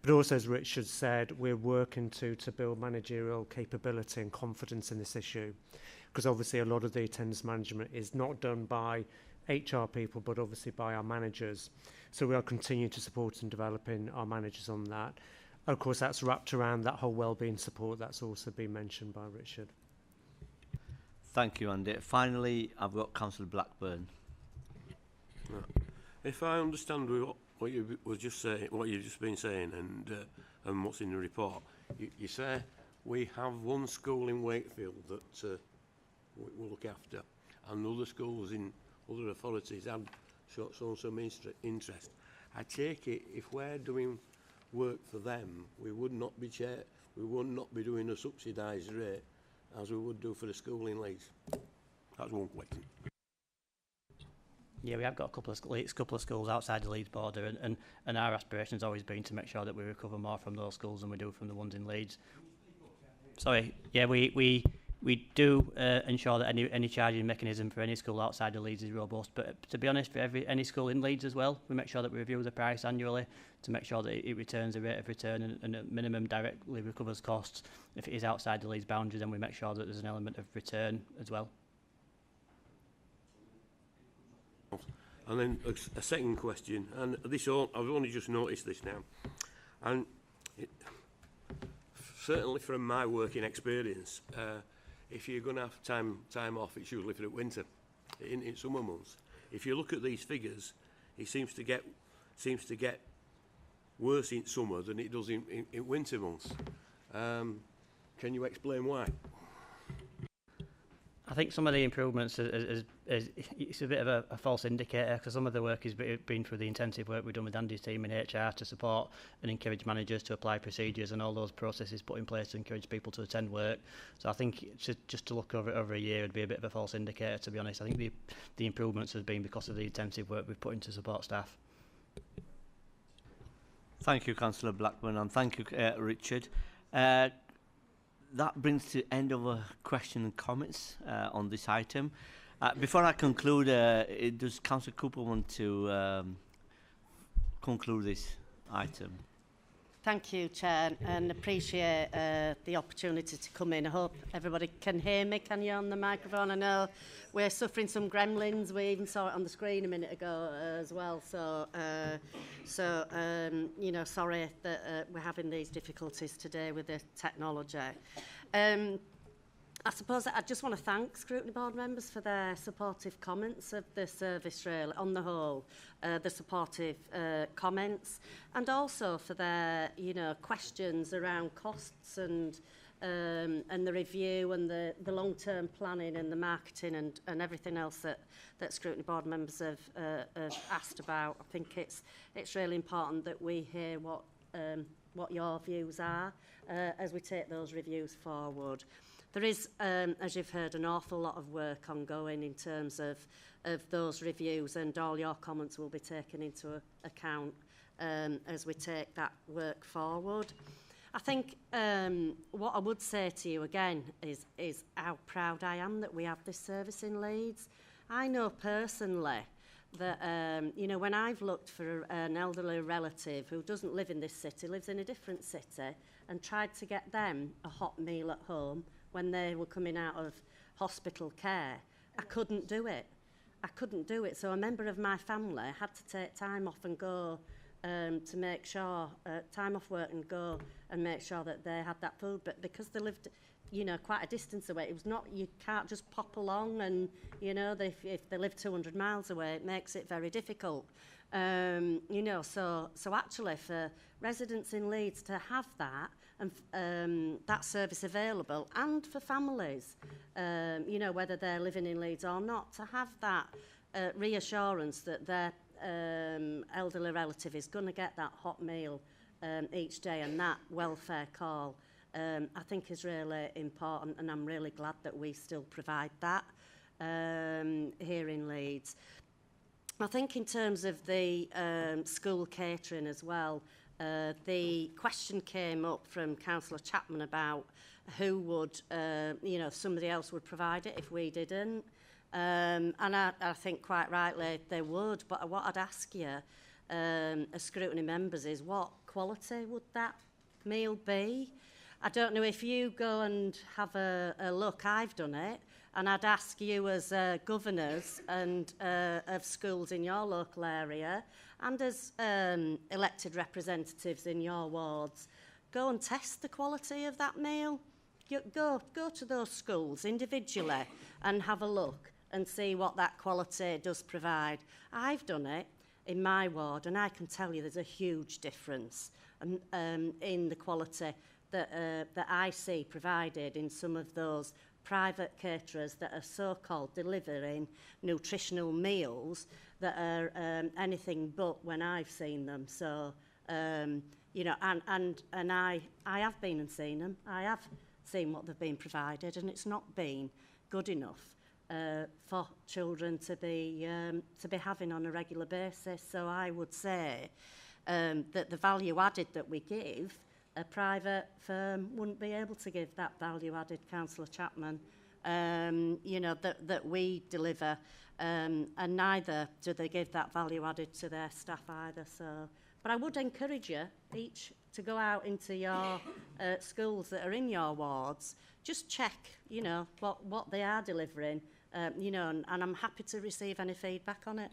But also, as Richard said, we're working to build managerial capability and confidence in this issue, because obviously a lot of the attendance management is not done by HR people, but obviously by our managers. So we are continuing to support and developing our managers on that. Of course, that's wrapped around that whole wellbeing support that's also been mentioned by Richard. Thank you, Andy. Finally, I've got Councillor Blackburn. If I understand what you was just saying, what you've just been saying, and what's in the report, you say we have one school in Wakefield that we look after, and other schools in other authorities have shown some interest. I take it if we're doing work for them, we would not be doing a subsidised rate as we would do for the school in Leeds. That's one question. Yeah, we have got a couple of schools outside the Leeds border, and our aspiration has always been to make sure that we recover more from those schools than we do from the ones in Leeds. Sorry, yeah, we do ensure that any charging mechanism for any school outside of Leeds is robust. But to be honest, for any school in Leeds as well, we make sure that we review the price annually to make sure that it returns a rate of return and at minimum directly recovers costs. If it is outside the Leeds boundary, then we make sure that there's an element of return as well. And then a second question, and I've only just noticed this now, and certainly from my working experience, if you're going to have time off, it's usually for the winter, in summer months. If you look at these figures, it seems to get worse in summer than it does in winter months. Can you explain why? I think some of the improvements it's a bit of a false indicator, because some of the work has been through the intensive work we've done with Andy's team in HR to support and encourage managers to apply procedures and all those processes put in place to encourage people to attend work. So I think just to look over a year would be a bit of a false indicator, to be honest. I think the improvements have been because of the intensive work we've put into support staff. Thank you, Councillor Blackburn, and thank you, Richard. That brings to the end of a question and comments on this item. Before I conclude, does Councillor Cooper want to conclude this item? Thank you, Chair, and appreciate the opportunity to come in. I hope everybody can hear me. Can you on the microphone? I know we're suffering some gremlins. We even saw it on the screen a minute ago as well. So, you know, sorry that we're having these difficulties today with the technology. I suppose I just want to thank Scrutiny Board members for their supportive comments of the service, really, on the whole, the supportive comments, and also for their, you know, questions around costs and the review and the long-term planning and the marketing and everything else that Scrutiny Board members have asked about. I think it's really important that we hear what your views are as we take those reviews forward. There is, as you've heard, an awful lot of work ongoing in terms of those reviews, and all your comments will be taken into account as we take that work forward. I think what I would say to you again is how proud I am that we have this service in Leeds. I know personally that, you know, when I've looked for an elderly relative who doesn't live in this city, lives in a different city, and tried to get them a hot meal at home when they were coming out of hospital care, I couldn't do it. I couldn't do it. So a member of my family had to take time off and go to make sure, time off work and go and make sure that they had that food. But because they lived, you know, quite a distance away, it was not, you can't just pop along and, you know, if they live 200 miles away, it makes it very difficult. You know, so actually for residents in Leeds to have that and that service available, and for families, you know, whether they're living in Leeds or not, to have that reassurance that their elderly relative is going to get that hot meal each day, and that welfare call, I think is really important, and I'm really glad that we still provide that here in Leeds. I think in terms of the school catering as well, the question came up from Councillor Chapman about who would, you know, if somebody else would provide it if we didn't. And I think quite rightly they would, but what I'd ask you as scrutiny members is what quality would that meal be? I don't know if you go and have a look, I've done it, and I'd ask you as governors and of schools in your local area and as elected representatives in your wards, go and test the quality of that meal. Go to those schools individually and have a look and see what that quality does provide. I've done it in my ward, and I can tell you there's a huge difference in the quality that I see provided in some of those private caterers that are so-called delivering nutritional meals that are anything but when I've seen them. So, you know, and I have been and seen them. I have seen what they've been provided, and it's not been good enough for children to be having on a regular basis. So I would say that the value added that we give, a private firm wouldn't be able to give that value added, Councillor Chapman, you know, that we deliver, and neither do they give that value added to their staff either. So, but I would encourage you each to go out into your schools that are in your wards, just check, you know, what they are delivering, you know, and I'm happy to receive any feedback on it.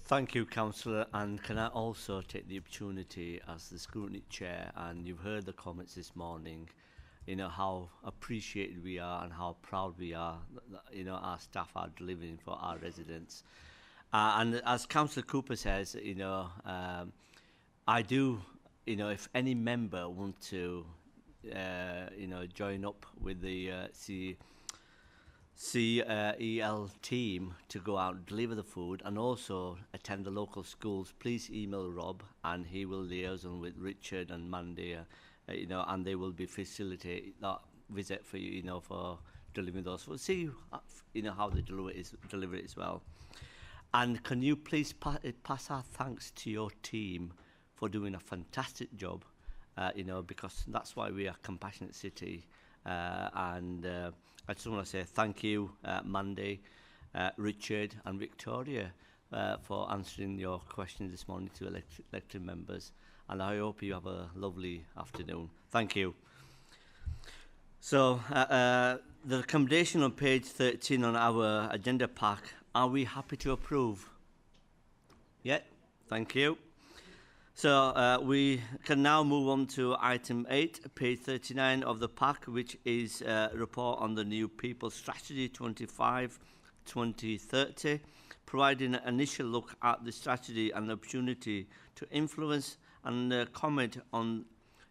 Thank you, Councillor, and can I also take the opportunity as the Scrutiny Chair, and you've heard the comments this morning, you know, how appreciated we are and how proud we are that, you know, our staff are delivering for our residents. And as Councillor Cooper says, you know, I do, you know, if any member want to, you know, join up with the CEL team to go out and deliver the food and also attend the local schools, please email Rob and he will liaison with Richard and Mandy, you know, and they will be facilitate that visit for you, you know, for delivering those. We'll see, you know, how they deliver it as well. And can you please pass our thanks to your team for doing a fantastic job, you know, because that's why we are a compassionate city. I just want to say thank you, Mandy, Richard and Victoria for answering your questions this morning to elected members. And I hope you have a lovely afternoon. Thank you. So the accommodation on page 13 on our agenda pack, are we happy to approve? Yeah, thank you. So we can now move on to item 8, page 39 of the pack, which is a report on the new People Strategy 25-2030, providing an initial look at the strategy and the opportunity to influence and comment on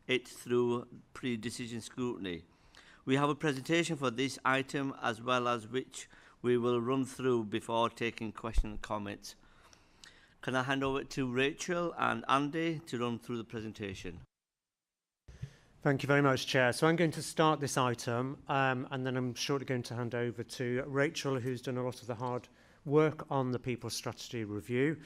it through pre-decision scrutiny. We have a presentation for this item as well as which we will run through before taking questions and comments. Can I hand over to Rachel and Andy to run through the presentation? Thank you very much, Chair. So I'm going to start this item and then I'm shortly going to hand over to Rachel, who's done a lot of the hard work on the People Strategy Review.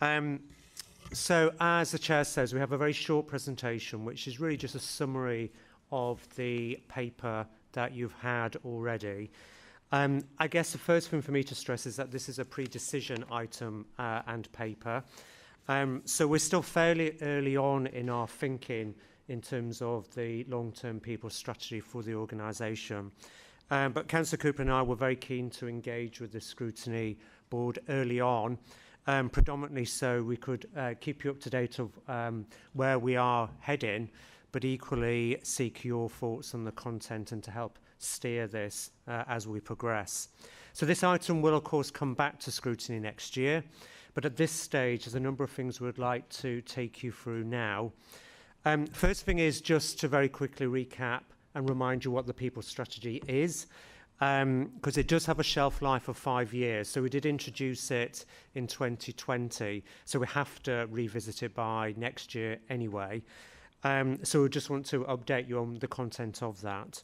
So, as the Chair says, we have a very short presentation, which is really just a summary of the paper that you've had already. I guess the first thing for me to stress is that this is a pre-decision item and paper. So we're still fairly early on in our thinking in terms of the long-term people strategy for the organisation. But Councillor Cooper and I were very keen to engage with the Scrutiny Board early on, predominantly so we could keep you up to date of where we are heading, but equally seek your thoughts on the content and to help steer this as we progress. So this item will, of course, come back to scrutiny next year, but at this stage, there's a number of things we'd like to take you through now. First thing is just to very quickly recap and remind you what the people strategy is, because it does have a shelf life of 5 years. So we did introduce it in 2020, so we have to revisit it by next year anyway. So we just want to update you on the content of that.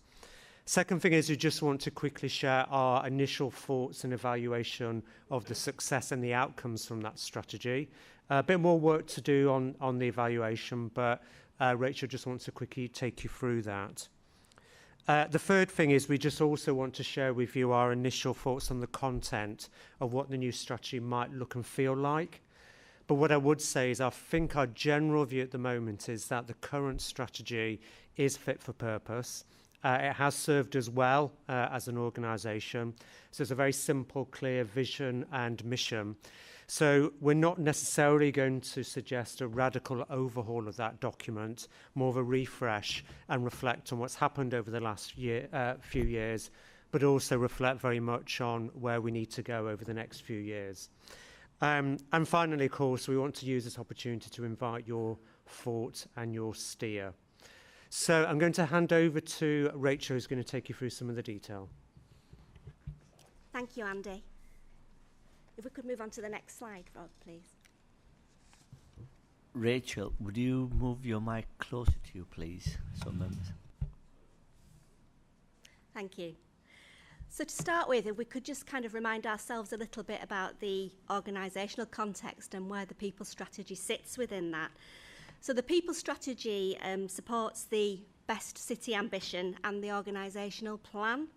Second thing is we just want to quickly share our initial thoughts and evaluation of the success and the outcomes from that strategy. A bit more work to do on the evaluation, but Rachel just wants to quickly take you through that. The third thing is we just also want to share with you our initial thoughts on the content of what the new strategy might look and feel like. But what I would say is I think our general view at the moment is that the current strategy is fit for purpose. It has served us well as an organisation. So it's a very simple, clear vision and mission. So we're not necessarily going to suggest a radical overhaul of that document, more of a refresh and reflect on what's happened over the last few years, but also reflect very much on where we need to go over the next few years. And finally, of course, we want to use this opportunity to invite your thought and your steer. So I'm going to hand over to Rachel, who's going to take you through some of the detail. Thank you, Andy. If we could move on to the next slide, Rob, please. Rachel, would you move your mic closer to you, please? So members. Thank you. So to start with, if we could just kind of remind ourselves a little bit about the organisational context and where the people strategy sits within that. So the people strategy supports the best city ambition and the organisational plan.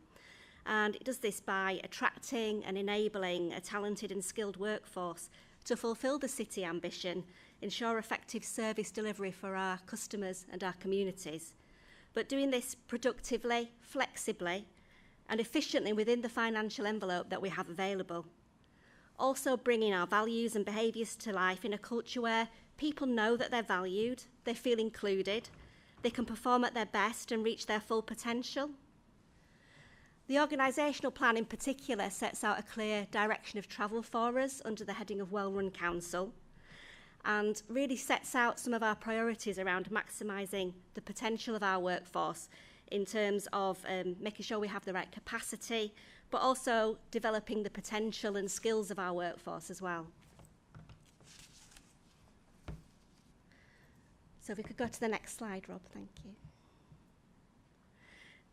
And it does this by attracting and enabling a talented and skilled workforce to fulfil the city ambition, ensure effective service delivery for our customers and our communities, but doing this productively, flexibly and efficiently within the financial envelope that we have available. Also bringing our values and behaviours to life in a culture where people know that they're valued, they feel included, they can perform at their best and reach their full potential. The organisational plan in particular sets out a clear direction of travel for us under the heading of Well-Run Council and really sets out some of our priorities around maximising the potential of our workforce in terms of making sure we have the right capacity, but also developing the potential and skills of our workforce as well. So if we could go to the next slide, Rob, thank you.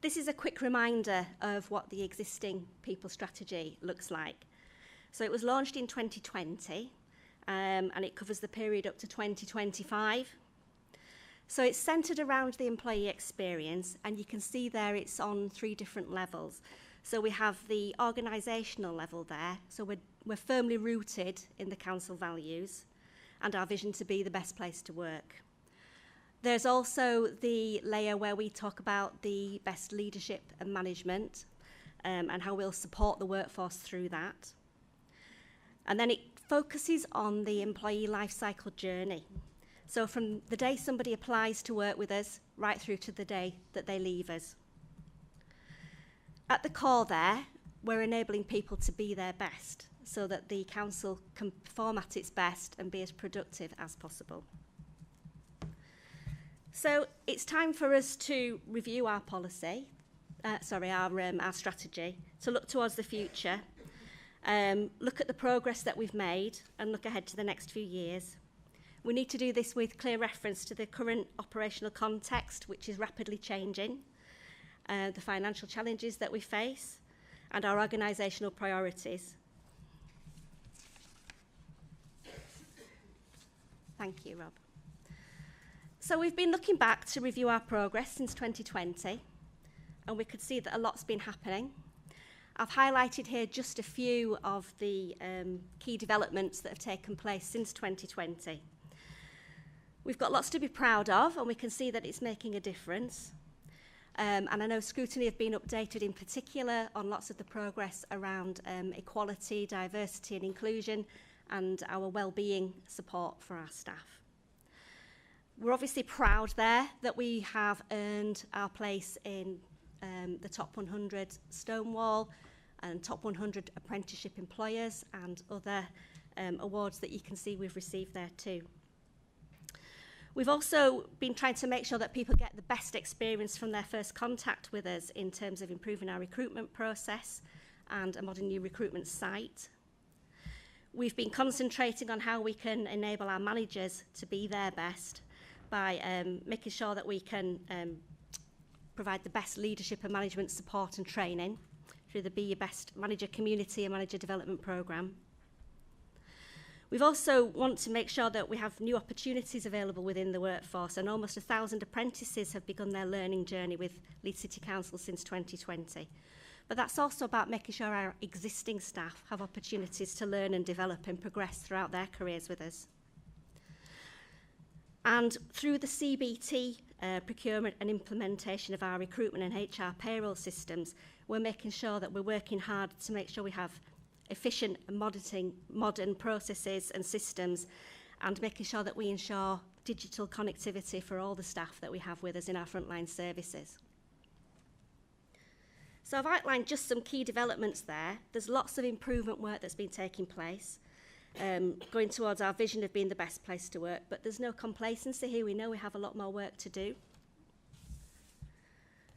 This is a quick reminder of what the existing people strategy looks like. So it was launched in 2020 and it covers the period up to 2025. So it's centred around the employee experience and you can see there it's on 3 different levels. So we have the organisational level there. So we're firmly rooted in the council values and our vision to be the best place to work. There's also the layer where we talk about the best leadership and management and how we'll support the workforce through that. And then it focuses on the employee life cycle journey. So from the day somebody applies to work with us right through to the day that they leave us. At the core there, we're enabling people to be their best so that the council can perform at its best and be as productive as possible. So it's time for us to review our policy, our strategy, to look towards the future, look at the progress that we've made and look ahead to the next few years. We need to do this with clear reference to the current operational context, which is rapidly changing, the financial challenges that we face, and our organisational priorities. Thank you, Rob. So we've been looking back to review our progress since 2020, and we could see that a lot's been happening. I've highlighted here just a few of the key developments that have taken place since 2020. We've got lots to be proud of, and we can see that it's making a difference. And I know Scrutiny have been updated in particular on lots of the progress around equality, diversity and inclusion, and our wellbeing support for our staff. We're obviously proud there that we have earned our place in the top 100 Stonewall and top 100 apprenticeship employers and other awards that you can see we've received there too. We've also been trying to make sure that people get the best experience from their first contact with us in terms of improving our recruitment process and a modern new recruitment site. We've been concentrating on how we can enable our managers to be their best by making sure that we can provide the best leadership and management support and training through the Be Your Best Manager Community and Manager Development Programme. We've also want to make sure that we have new opportunities available within the workforce, and almost 1,000 apprentices have begun their learning journey with Leeds City Council since 2020. But that's also about making sure our existing staff have opportunities to learn and develop and progress throughout their careers with us. And through the CBT procurement and implementation of our recruitment and HR payroll systems, we're making sure that we're working hard to make sure we have efficient and modern processes and systems, and making sure that we ensure digital connectivity for all the staff that we have with us in our frontline services. So I've outlined just some key developments there. There's lots of improvement work that's been taking place, going towards our vision of being the best place to work, but there's no complacency here. We know we have a lot more work to do.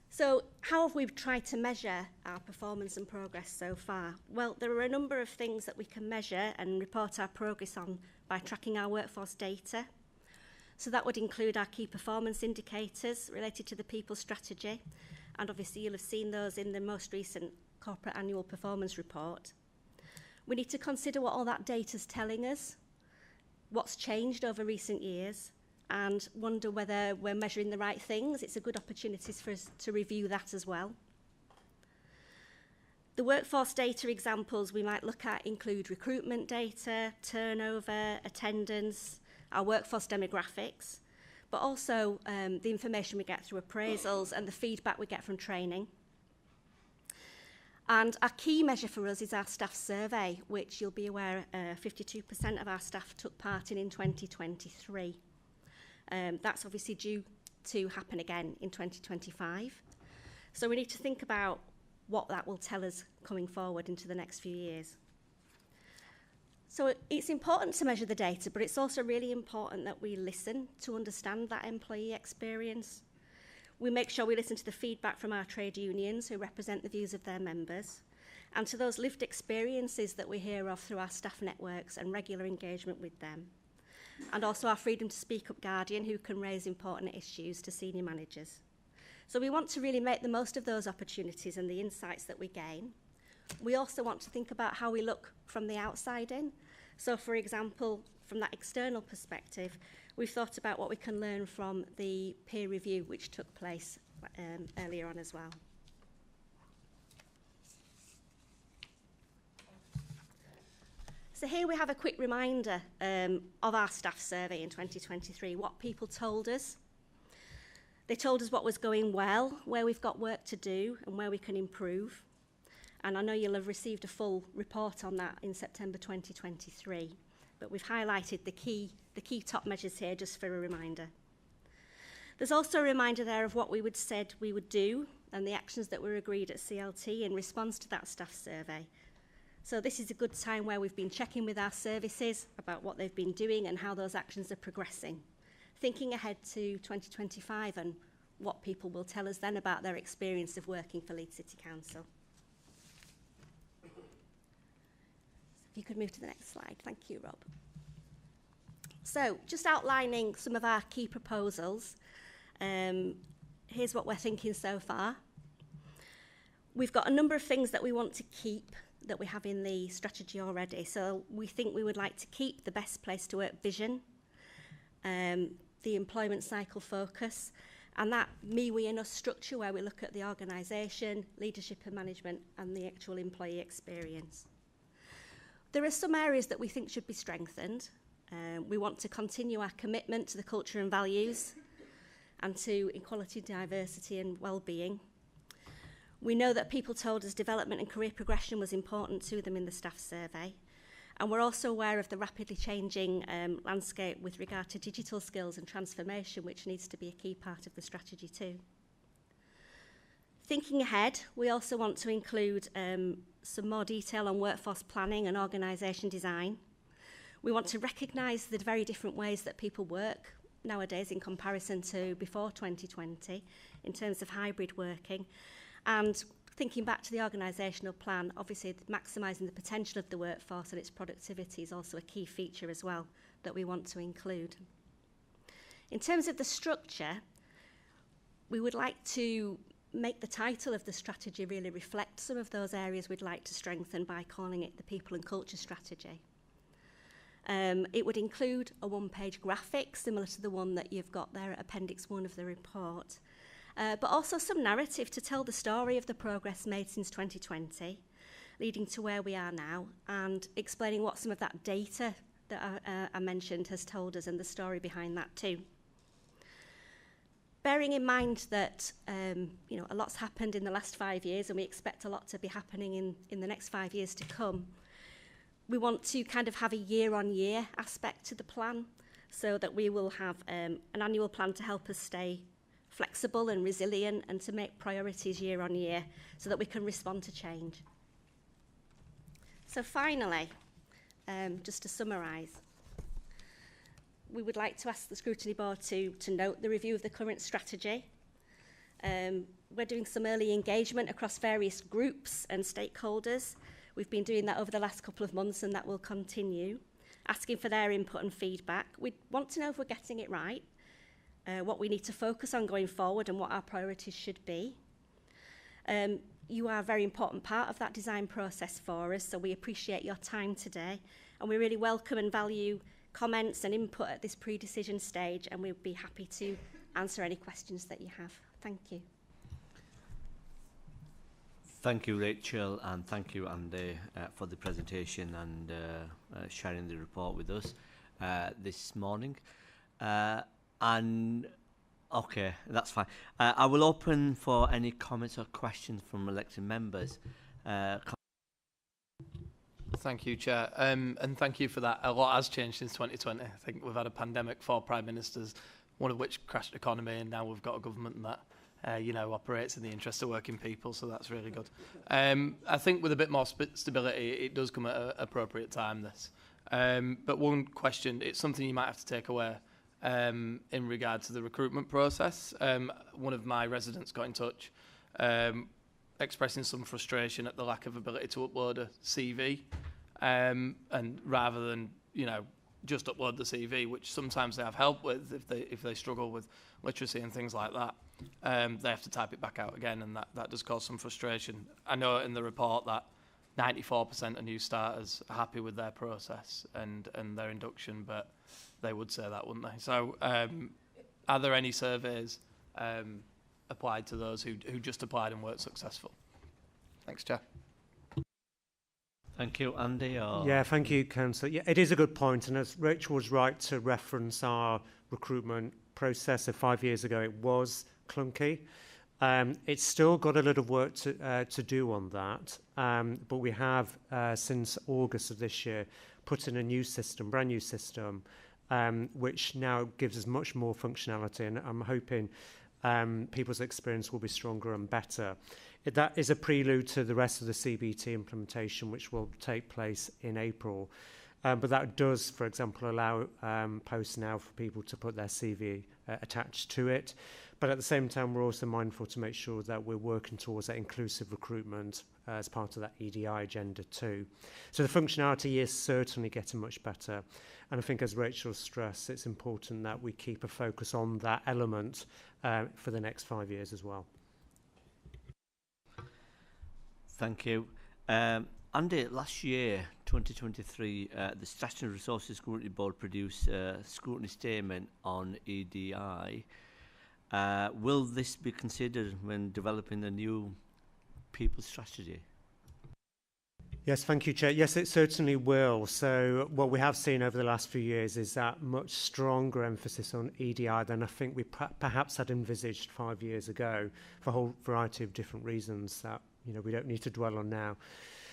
So how have we tried to measure our performance and progress so far? Well, there are a number of things that we can measure and report our progress on by tracking our workforce data. So that would include our key performance indicators related to the people strategy, and obviously you'll have seen those in the most recent corporate annual performance report. We need to consider what all that data's telling us, what's changed over recent years, and wonder whether we're measuring the right things. It's a good opportunity for us to review that as well. The workforce data examples we might look at include recruitment data, turnover, attendance, our workforce demographics, but also the information we get through appraisals and the feedback we get from training. And our key measure for us is our staff survey, which you'll be aware 52% of our staff took part in 2023. That's obviously due to happen again in 2025. So we need to think about what that will tell us coming forward into the next few years. So it's important to measure the data, but it's also really important that we listen to understand that employee experience. We make sure we listen to the feedback from our trade unions who represent the views of their members, and to those lived experiences that we hear of through our staff networks and regular engagement with them. And also our Freedom to Speak Up Guardian, who can raise important issues to senior managers. So we want to really make the most of those opportunities and the insights that we gain. We also want to think about how we look from the outside in. So for example, from that external perspective, we've thought about what we can learn from the peer review which took place earlier on as well. So here we have a quick reminder of our staff survey in 2023, what people told us. They told us what was going well, where we've got work to do and where we can improve. And I know you'll have received a full report on that in September 2023, but we've highlighted the key top measures here just for a reminder. There's also a reminder there of what we said we would do and the actions that were agreed at CLT in response to that staff survey. So this is a good time where we've been checking with our services about what they've been doing and how those actions are progressing, thinking ahead to 2025 and what people will tell us then about their experience of working for Leeds City Council. If you could move to the next slide. Thank you, Rob. So just outlining some of our key proposals. Here's what we're thinking so far. We've got a number of things that we want to keep that we have in the strategy already. So we think we would like to keep the best place to work vision. the employment cycle focus, and that me, we and us structure where we look at the organisation, leadership and management, and the actual employee experience. There are some areas that we think should be strengthened. We want to continue our commitment to the culture and values and to equality, diversity and well-being. We know that people told us development and career progression was important to them in the staff survey. And we're also aware of the rapidly changing landscape with regard to digital skills and transformation, which needs to be a key part of the strategy too. Thinking ahead, we also want to include some more detail on workforce planning and organisation design. We want to recognise the very different ways that people work nowadays in comparison to before 2020 in terms of hybrid working. And thinking back to the organisational plan, obviously maximising the potential of the workforce and its productivity is also a key feature as well that we want to include. In terms of the structure, we would like to make the title of the strategy really reflect some of those areas we'd like to strengthen by calling it the People and Culture Strategy. It would include a one-page graphic similar to the one that you've got there at Appendix 1 of the report, but also some narrative to tell the story of the progress made since 2020, leading to where we are now, and explaining what some of that data that I mentioned has told us and the story behind that too. Bearing in mind that a lot's happened in the last 5 years and we expect a lot to be happening in the next 5 years to come, we want to kind of have a year-on-year aspect to the plan so that we will have an annual plan to help us stay flexible and resilient and to make priorities year on year so that we can respond to change. So finally, just to summarise, we would like to ask the Scrutiny Board to note the review of the current strategy. We're doing some early engagement across various groups and stakeholders. We've been doing that over the last couple of months and that will continue, asking for their input and feedback. We want to know if we're getting it right, what we need to focus on going forward and what our priorities should be. You are a very important part of that design process for us, so we appreciate your time today and we really welcome and value comments and input at this pre-decision stage, and we'll be happy to answer any questions that you have. Thank you. Thank you, Rachel, and thank you, Andy, for the presentation and sharing the report with us this morning. And okay, that's fine. I will open for any comments or questions from elected members. Thank you, Chair, and thank you for that. A lot has changed since 2020. I think we've had a pandemic, 4 prime ministers, one of which crashed the economy, and now we've got a government that operates in the interest of working people, so that's really good. I think with a bit more stability, it does come at an appropriate time, this. But one question, it's something you might have to take away in regard to the recruitment process. One of my residents got in touch expressing some frustration at the lack of ability to upload a CV, and rather than just upload the CV, which sometimes they have help with if they struggle with literacy and things like that, they have to type it back out again, and that does cause some frustration. I know in the report that 94% of new starters are happy with their process and their induction, but they would say that, wouldn't they? So are there any surveys applied to those who just applied and weren't successful? Thanks, Chair. Thank you, Andy. Yeah, thank you, Councillor. Yeah, it is a good point, and as Rachel was right to reference our recruitment process, so 5 years ago it was clunky. It's still got a lot of work to do on that, but we have, since August of this year, put in a new system, brand new system, which now gives us much more functionality, and I'm hoping people's experience will be stronger and better. That is a prelude to the rest of the CBT implementation, which will take place in April. But that does, for example, allow posts now for people to put their CV attached to it. But at the same time, we're also mindful to make sure that we're working towards that inclusive recruitment as part of that EDI agenda too. So the functionality is certainly getting much better. And I think, as Rachel stressed, it's important that we keep a focus on that element for the next 5 years as well. Thank you. Andy, last year, 2023, the Statutory Resources Scrutiny Board produced a scrutiny statement on EDI. Will this be considered when developing the new people strategy? Yes, thank you, Chair. Yes, it certainly will. So what we have seen over the last few years is that much stronger emphasis on EDI than I think we perhaps had envisaged 5 years ago for a whole variety of different reasons that we don't need to dwell on now.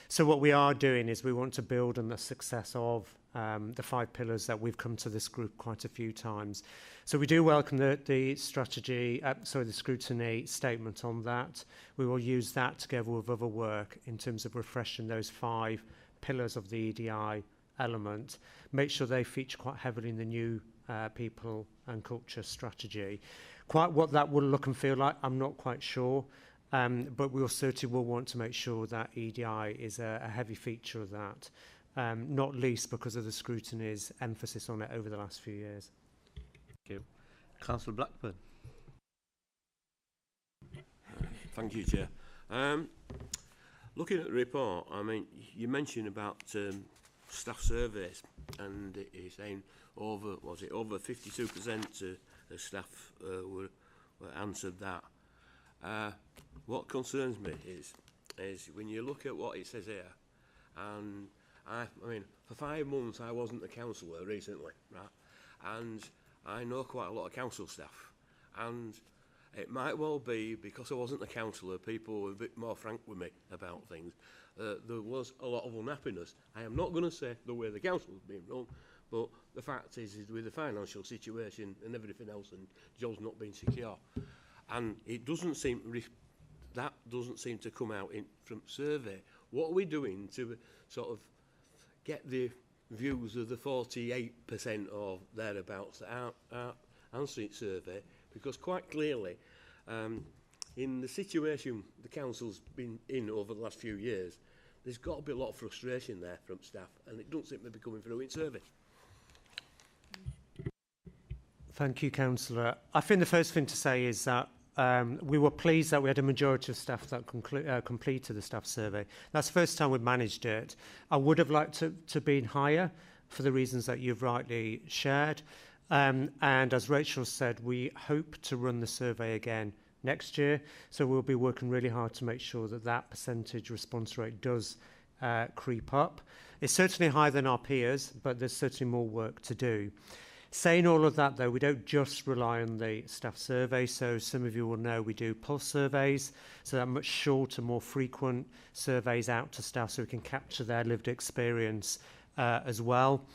So what we are doing is we want to build on the success of the 5 pillars that we've come to this group quite a few times. So we do welcome the strategy, the scrutiny statement on that. We will use that together with other work in terms of refreshing those 5 pillars of the EDI element. Make sure they feature quite heavily in the new people and culture strategy. Quite what that will look and feel like, I'm not quite sure. But we certainly will want to make sure that EDI is a heavy feature of that, not least because of the scrutiny's emphasis on it over the last few years. Thank you. Councillor Blackburn. Thank you, Chair. Looking at the report, I mean, you mentioned about staff surveys, and you're saying over 52% of staff were answered that. What concerns me is when you look at what it says here, and I mean, for 5 months I wasn't a councillor recently, right? And I know quite a lot of council staff, and it might well be because I wasn't a councillor, people were a bit more frank with me about things. There was a lot of unhappiness. I am not going to say the way the council was being run, but the fact is with the financial situation and everything else, and jobs not being secure, and it doesn't seem that doesn't seem to come out from survey. What are we doing to sort of get the views of the 48% or thereabouts that aren't answering survey? Because quite clearly, in the situation the council's been in over the last few years, there's got to be a lot of frustration there from staff, and it doesn't seem to be coming through in survey. Thank you, Councillor. I think the first thing to say is that we were pleased that we had a majority of staff that completed the staff survey. That's the first time we've managed it. I would have liked to be higher for the reasons that you've rightly shared. And as Rachel said, we hope to run the survey again next year. So we'll be working really hard to make sure that that percentage response rate does creep up. It's certainly higher than our peers, but there's certainly more work to do. Saying all of that, though, we don't just rely on the staff survey. So some of you will know we do pulse surveys, so they're much shorter, more frequent surveys out to staff so we can capture their lived experience as well.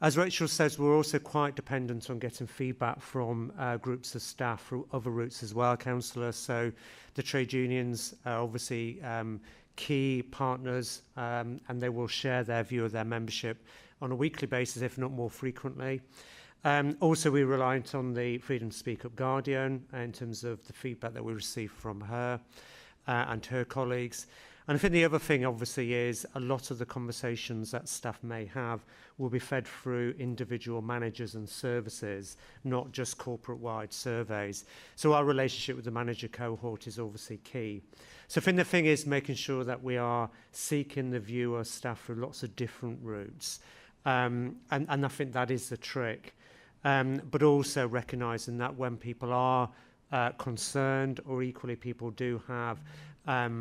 As Rachel says, we're also quite dependent on getting feedback from groups of staff through other routes as well, Councillor. So the trade unions are obviously key partners, and they will share their view of their membership on a weekly basis, if not more frequently. Also, we're reliant on the Freedom to Speak Up Guardian in terms of the feedback that we receive from her and her colleagues. And I think the other thing, obviously, is a lot of the conversations that staff may have will be fed through individual managers and services, not just corporate-wide surveys. So our relationship with the manager cohort is obviously key. So I think the thing is making sure that we are seeking the view of staff through lots of different routes. And I think that is the trick. But also recognising that when people are concerned, or equally people do have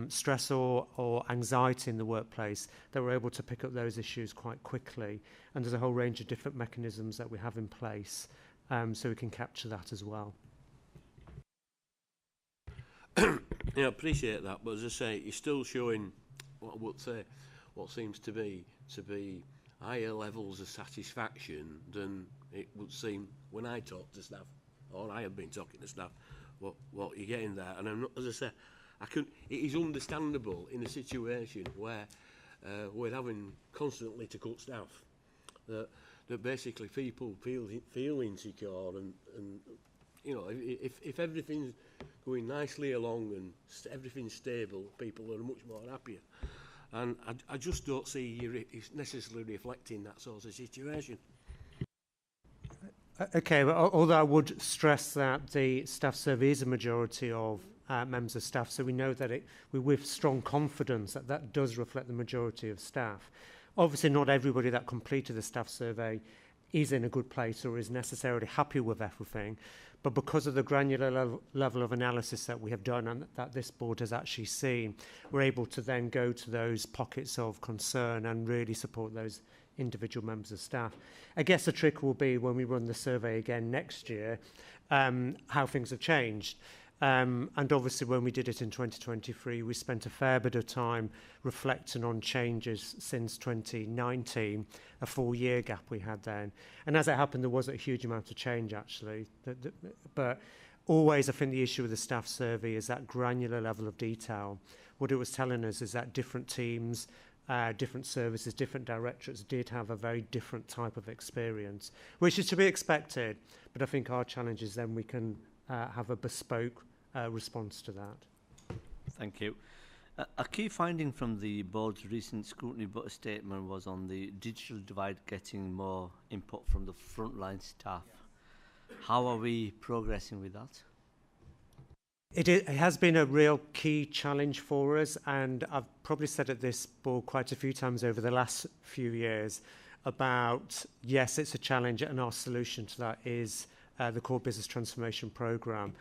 stress or anxiety in the workplace, that we're able to pick up those issues quite quickly. And there's a whole range of different mechanisms that we have in place so we can capture that as well. Yeah, I appreciate that, but as I say, you're still showing what I would say, what seems to be higher levels of satisfaction than it would seem when I talk to staff, or I have been talking to staff, what you're getting there. And I'm not, as I say, it is understandable in a situation where we're having constantly to cut staff, that basically people feel insecure, and you know, if everything's going nicely along and everything's stable, people are much more happier. And I just don't see you necessarily reflecting that sort of situation. Okay, well, although I would stress that the staff survey is a majority of members of staff, so we know that we with strong confidence that does reflect the majority of staff. Obviously, not everybody that completed the staff survey is in a good place or is necessarily happy with everything. But because of the granular level of analysis that we have done and that this board has actually seen, we're able to then go to those pockets of concern and really support those individual members of staff. I guess the trick will be when we run the survey again next year, how things have changed. And obviously when we did it in 2023, we spent a fair bit of time reflecting on changes since 2019, a 4-year gap we had then. And as it happened, there wasn't a huge amount of change actually. But always I think the issue with the staff survey is that granular level of detail. What it was telling us is that different teams, different services, different directorates did have a very different type of experience, which is to be expected. But I think our challenge is then we can have a bespoke response to that. Thank you. A key finding from the board's recent scrutiny statement was on the digital divide getting more input from the frontline staff. How are we progressing with that? It has been a real key challenge for us, and I've probably said at this board quite a few times over the last few years about, yes, it's a challenge, and our solution to that is the core business transformation programme.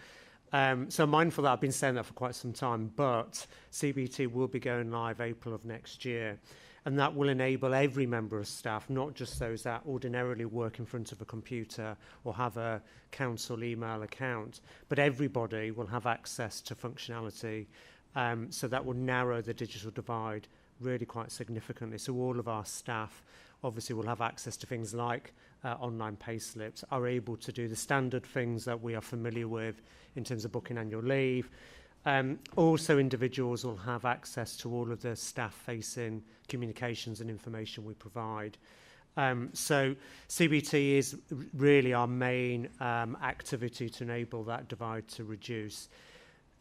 So I'm mindful that I've been saying that for quite some time, but CBT will be going live April of next year. And that will enable every member of staff, not just those that ordinarily work in front of a computer or have a council email account, but everybody will have access to functionality. So that will narrow the digital divide really quite significantly. So all of our staff obviously will have access to things like online pay slips, are able to do the standard things that we are familiar with in terms of booking annual leave. Also, individuals will have access to all of the staff-facing communications and information we provide. So CBT is really our main activity to enable that divide to reduce.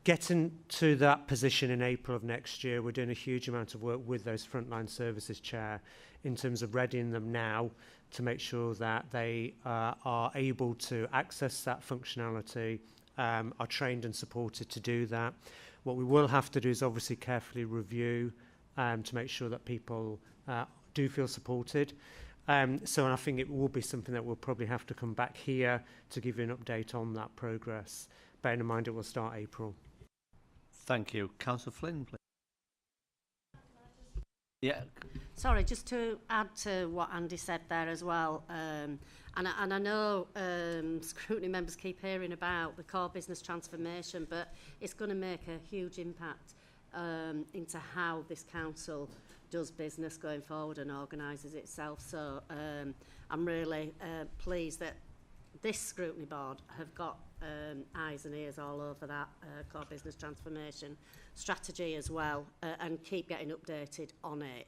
Getting to that position in April of next year, we're doing a huge amount of work with those frontline services chair in terms of readying them now to make sure that they are able to access that functionality, are trained and supported to do that. What we will have to do is obviously carefully review to make sure that people do feel supported. So I think it will be something that we'll probably have to come back here to give you an update on that progress. Bearing in mind it will start April. Thank you. Councillor Flynn, please. Yeah. Sorry, just to add to what Andy said there as well, and I know scrutiny members keep hearing about the core business transformation, but it's going to make a huge impact into how this council does business going forward and organises itself. So I'm really pleased that this scrutiny board have got eyes and ears all over that core business transformation strategy as well, and keep getting updated on it.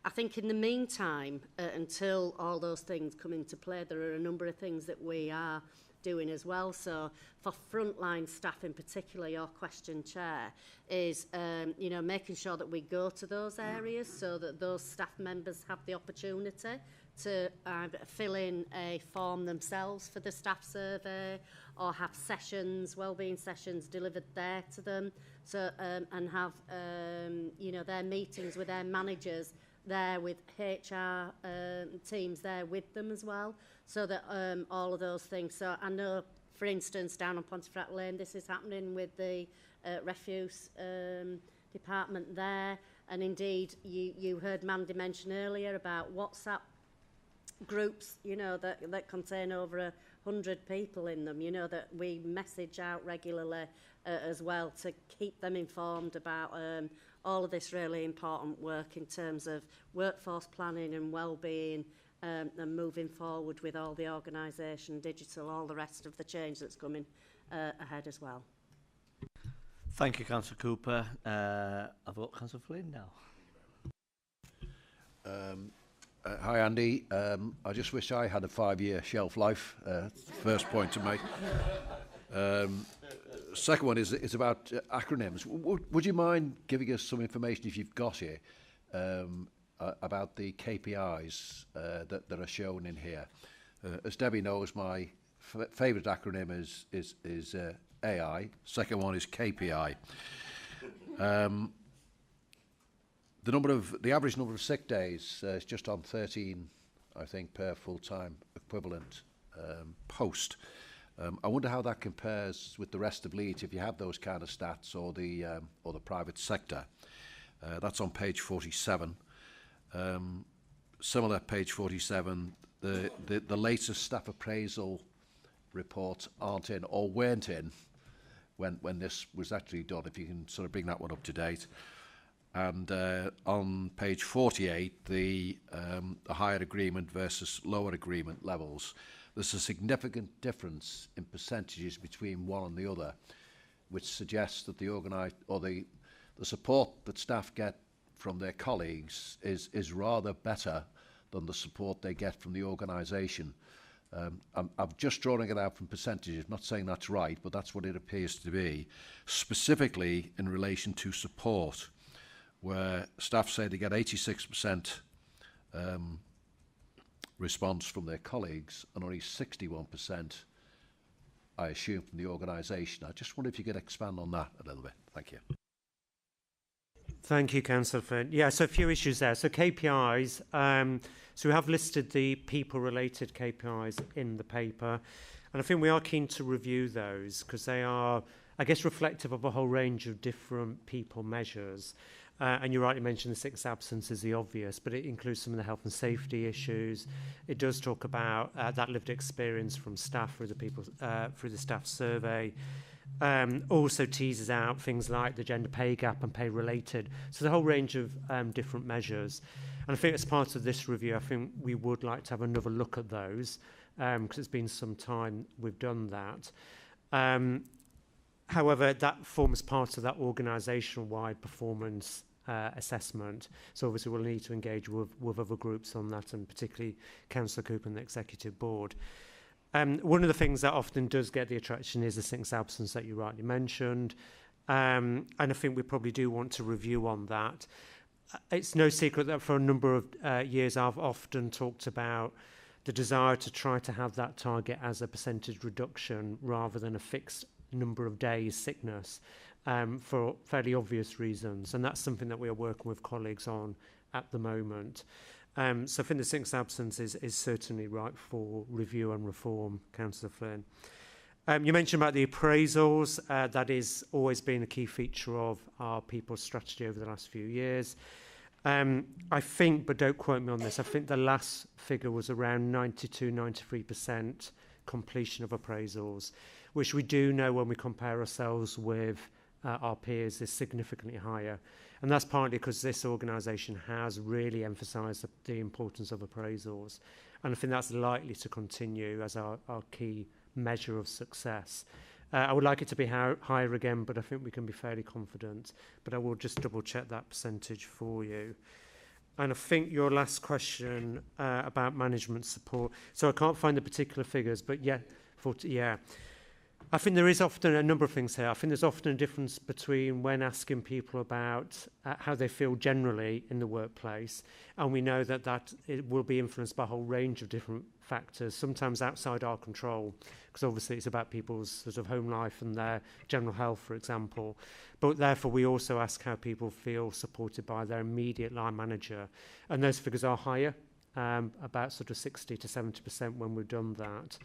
I think in the meantime, until all those things come into play, there are a number of things that we are doing as well. So for frontline staff in particular, your question, Chair, is you know, making sure that we go to those areas so that those staff members have the opportunity to fill in a form themselves for the staff survey, or have sessions, wellbeing sessions delivered there to them, so and have you know, their meetings with their managers there, with HR teams there with them as well, so that all of those things. So I know, for instance, down on Pontefract Lane, this is happening with the refuse department there, and indeed you heard Mandy mention earlier about WhatsApp groups, you know, that contain over 100 people in them, you know, that we message out regularly as well to keep them informed about all of this really important work in terms of workforce planning and well-being, and moving forward with all the organisation, digital, all the rest of the change that's coming ahead as well. Thank you, Councillor Cooper. I vote Councillor Flynn now. Hi, Andy. I just wish I had a 5-year shelf life. First point to make. Second one is about acronyms. Would you mind giving us some information, if you've got it, about the KPIs that are shown in here? As Debbie knows, my favourite acronym is AI. Second one is KPI. The average number of sick days is just on 13, I think, per full-time equivalent post. I wonder how that compares with the rest of Leeds, if you have those kind of stats, or the private sector. That's on page 47. Similar, page 47, the latest staff appraisal reports aren't in, or weren't in, when this was actually done, if you can sort of bring that one up to date. And on page 48, the higher agreement versus lower agreement levels, there's a significant difference in percentages between one and the other, which suggests that the support that staff get from their colleagues is rather better than the support they get from the organisation. I'm just drawing it out from percentages, not saying that's right, but that's what it appears to be, specifically in relation to support, where staff say they get 86% response from their colleagues and only 61%, I assume, from the organisation. I just wonder if you could expand on that a little bit. Thank you. Thank you, Councillor Flynn. Yeah, so a few issues there. So KPIs, so we have listed the people-related KPIs in the paper, and I think we are keen to review those because they are, I guess, reflective of a whole range of different people measures. And you rightly mentioned the sickness absence is the obvious, but it includes some of the health and safety issues. It does talk about that lived experience from staff through the staff survey. Also teases out things like the gender pay gap and pay related. So the whole range of different measures. And I think as part of this review, I think we would like to have another look at those because it's been some time we've done that. However, that forms part of that organisational-wide performance assessment. So obviously we'll need to engage with other groups on that, and particularly Councillor Cooper and the Executive Board. One of the things that often does get the attraction is the sickness absence that you rightly mentioned. And I think we probably do want to review on that. It's no secret that for a number of years I've often talked about the desire to try to have that target as a percentage reduction rather than a fixed number of days sickness for fairly obvious reasons. And that's something that we are working with colleagues on at the moment. So I think the sickness absence is certainly right for review and reform, Councillor Flynn. You mentioned about the appraisals. That is always been a key feature of our people strategy over the last few years. I think, but don't quote me on this, I think the last figure was around 92-93% completion of appraisals, which we do know when we compare ourselves with our peers is significantly higher. And that's partly because this organisation has really emphasised the importance of appraisals. And I think that's likely to continue as our key measure of success. I would like it to be higher again, but I think we can be fairly confident. But I will just double check that percentage for you. And I think your last question about management support. So I can't find the particular figures, but yeah. I think there is often a number of things here. I think there's often a difference between when asking people about how they feel generally in the workplace, and we know that it will be influenced by a whole range of different factors, sometimes outside our control, because obviously it's about people's sort of home life and their general health, for example. But therefore, we also ask how people feel supported by their immediate line manager, and those figures are higher, about sort of 60 to 70% when we've done that.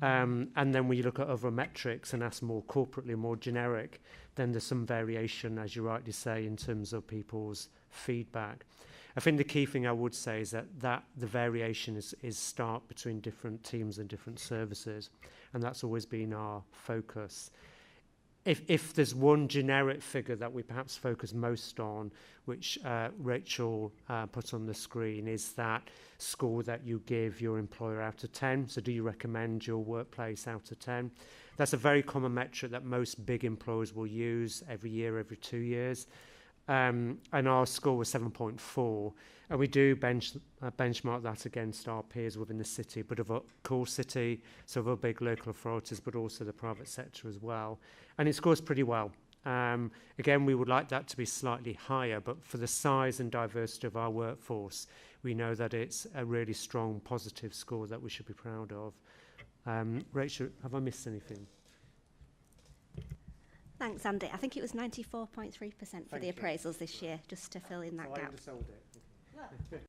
And then when you look at other metrics and ask more corporately, more generic, then there's some variation, as you rightly say, in terms of people's feedback. I think the key thing I would say is that the variation is stark between different teams and different services, and that's always been our focus. If there's one generic figure that we perhaps focus most on, which Rachel put on the screen, is that score that you give your employer out of 10. So do you recommend your workplace out of 10? That's a very common metric that most big employers will use every year, every 2 years. And our score was 7.4. And we do benchmark that against our peers within the city, but of a core city, so of our big local authorities, but also the private sector as well. And it scores pretty well. Again, we would like that to be slightly higher, but for the size and diversity of our workforce, we know that it's a really strong, positive score that we should be proud of. Rachel, have I missed anything? Thanks, Andy. I think it was 94.3% for the appraisals this year, just to fill in that gap. I undersold it.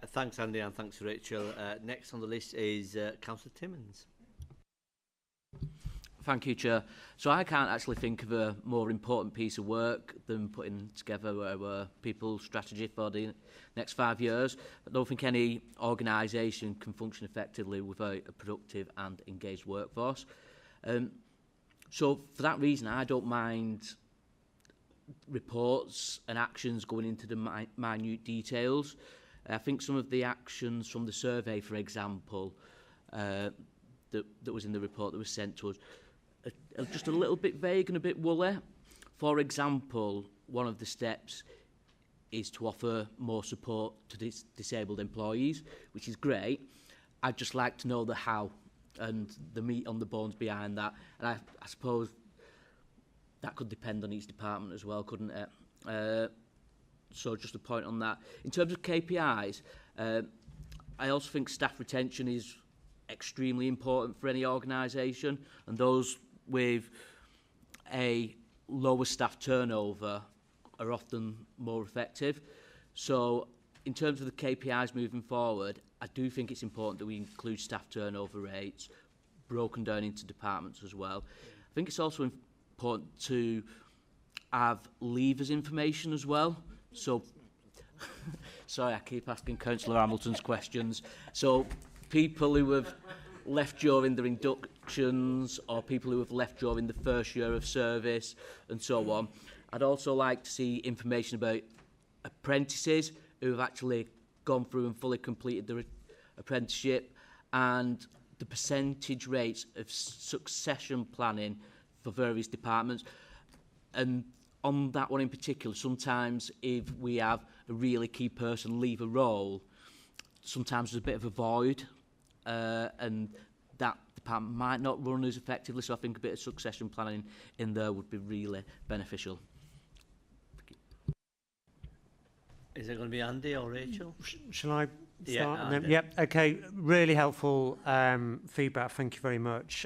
Thanks, Andy, and thanks, Rachel. Next on the list is Councillor Timmins. Thank you, Chair. So I can't actually think of a more important piece of work than putting together our people strategy for the next 5 years. I don't think any organisation can function effectively without a productive and engaged workforce. So for that reason, I don't mind reports and actions going into the minute details. I think some of the actions from the survey, for example, that was in the report that was sent to us, are just a little bit vague and a bit woolly. For example, one of the steps is to offer more support to disabled employees, which is great. I'd just like to know the how and the meat on the bones behind that. And I suppose that could depend on each department as well, couldn't it? So just a point on that. In terms of KPIs, I also think staff retention is extremely important for any organisation, and those with a lower staff turnover are often more effective. So in terms of the KPIs moving forward, I do think it's important that we include staff turnover rates broken down into departments as well. I think it's also important to have leavers information as well. So, sorry, I keep asking Councillor Hamilton's questions. So, people who have left during their inductions or people who have left during the first year of service and so on. I'd also like to see information about apprentices who have actually gone through and fully completed their apprenticeship and the percentage rates of succession planning for various departments. And on that one in particular, sometimes if we have a really key person leave a role, sometimes there's a bit of a void and that department might not run as effectively, so I think a bit of succession planning in there would be really beneficial. Is it going to be Andy or Rachel? Shall I start? Yeah, And then, yep, okay, really helpful feedback, thank you very much.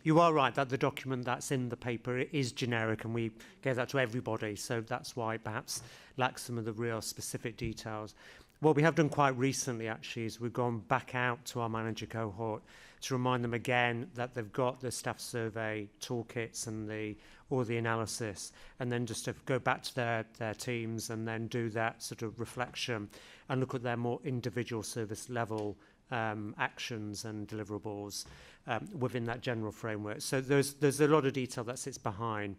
You are right that the document that's in the paper is generic and we gave that to everybody, so that's why it perhaps lacks some of the real specific details. What we have done quite recently actually is we've gone back out to our manager cohort to remind them again that they've got the staff survey toolkits and all the analysis, and then just to go back to their teams and then do that sort of reflection and look at their more individual service level actions and deliverables within that general framework. So there's a lot of detail that sits behind,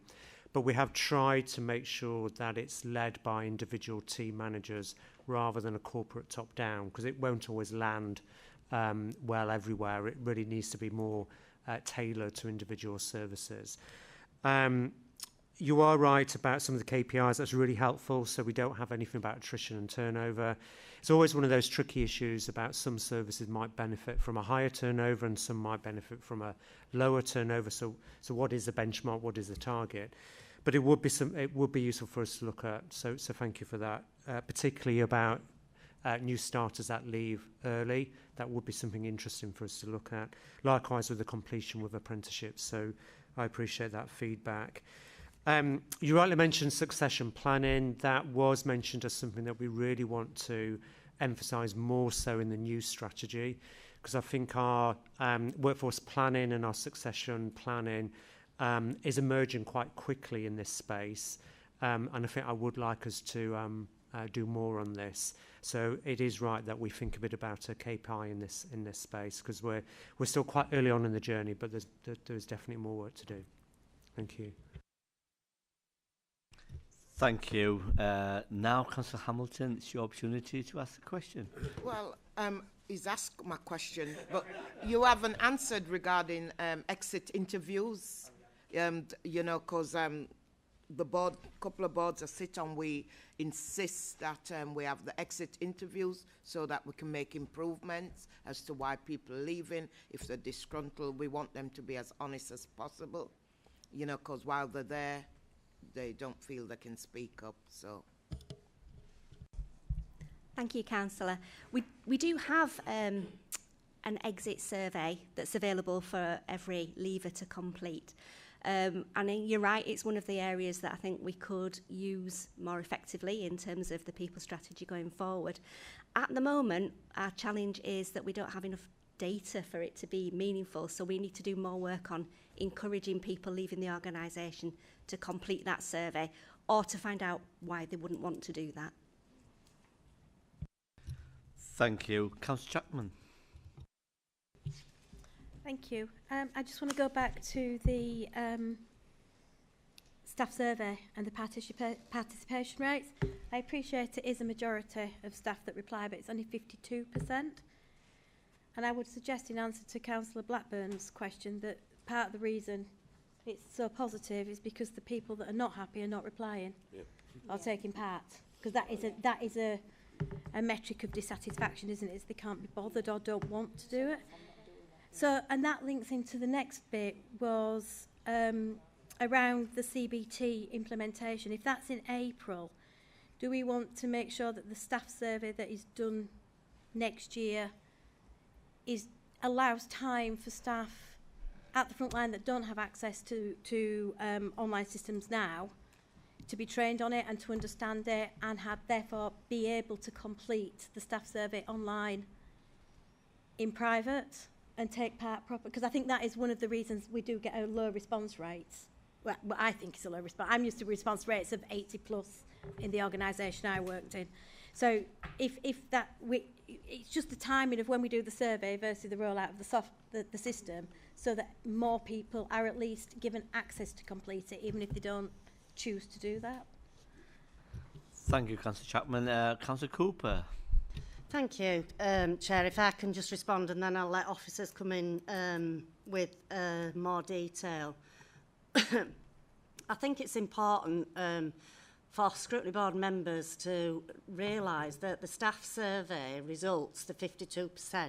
but we have tried to make sure that it's led by individual team managers rather than a corporate top-down, because it won't always land well everywhere. It really needs to be more tailored to individual services. You are right about some of the KPIs. That's really helpful, so we don't have anything about attrition and turnover. It's always one of those tricky issues about some services might benefit from a higher turnover and some might benefit from a lower turnover. So what is the benchmark? What is the target? But it would be useful for us to look at. So thank you for that. Particularly about new starters that leave early. That would be something interesting for us to look at. Likewise with the completion with apprenticeships. So I appreciate that feedback. You rightly mentioned succession planning. That was mentioned as something that we really want to emphasise more so in the new strategy, because I think our workforce planning and our succession planning is emerging quite quickly in this space, and I think I would like us to do more on this. So it is right that we think a bit about a KPI in this space, because we're still quite early on in the journey, but there's definitely more work to do. Thank you. Thank you. Now, Councillor Hamilton, it's your opportunity to ask the question. Well, he's asked my question, but you haven't answered regarding exit interviews. You know, because the board, couple of boards I sit on, we insist that we have the exit interviews so that we can make improvements as to why people are leaving. If they're disgruntled, we want them to be as honest as possible. You know, because while they're there, they don't feel they can speak up. So Thank you, Councillor. We do have an exit survey that's available for every leaver to complete. And you're right, it's one of the areas that I think we could use more effectively in terms of the people strategy going forward. At the moment, our challenge is that we don't have enough data for it to be meaningful, so we need to do more work on encouraging people leaving the organisation to complete that survey or to find out why they wouldn't want to do that. Thank you. Councillor Chapman. Thank you. I just want to go back to the staff survey and the participation rates. I appreciate it is a majority of staff that reply, but it's only 52%. And I would suggest in answer to Councillor Blackburn's question that part of the reason it's so positive is because the people that are not happy are not replying or taking part. Because that is a metric of dissatisfaction, isn't it? It's they can't be bothered or don't want to do it. So, and that links into the next bit was around the CBT implementation. If that's in April, do we want to make sure that the staff survey that is done next year allows time for staff at the front line that don't have access to online systems now to be trained on it and to understand it and therefore be able to complete the staff survey online in private and take part proper? Because I think that is one of the reasons we do get a low response rates. Well, I think it's a low response. I'm used to response rates of 80 plus in the organisation I worked in. So if it's just the timing of when we do the survey versus the rollout of the system, so that more people are at least given access to complete it, even if they don't choose to do that. Thank you, Councillor Chapman. Councillor Cooper. Thank you, Chair. If I can just respond and then I'll let officers come in with more detail. I think it's important for Scrutiny Board members to realise that the staff survey results, the 52%,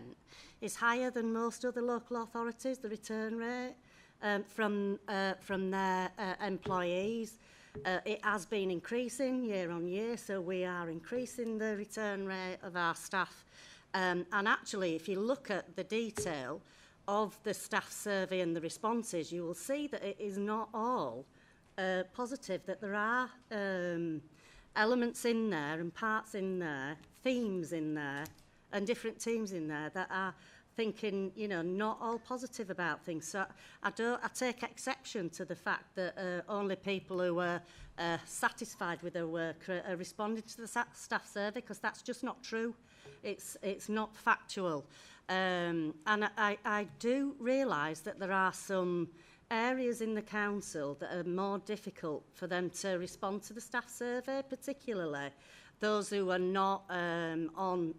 is higher than most other local authorities, the return rate from their employees. It has been increasing year on year, so we are increasing the return rate of our staff. And actually, if you look at the detail of the staff survey and the responses, you will see that it is not all positive, that there are elements in there and parts in there, themes in there, and different teams in there that are thinking, you know, not all positive about things. So I take exception to the fact that only people who are satisfied with their work are responding to the staff survey, because that's just not true. It's not factual. And I do realise that there are some areas in the council that are more difficult for them to respond to the staff survey, particularly those who are not on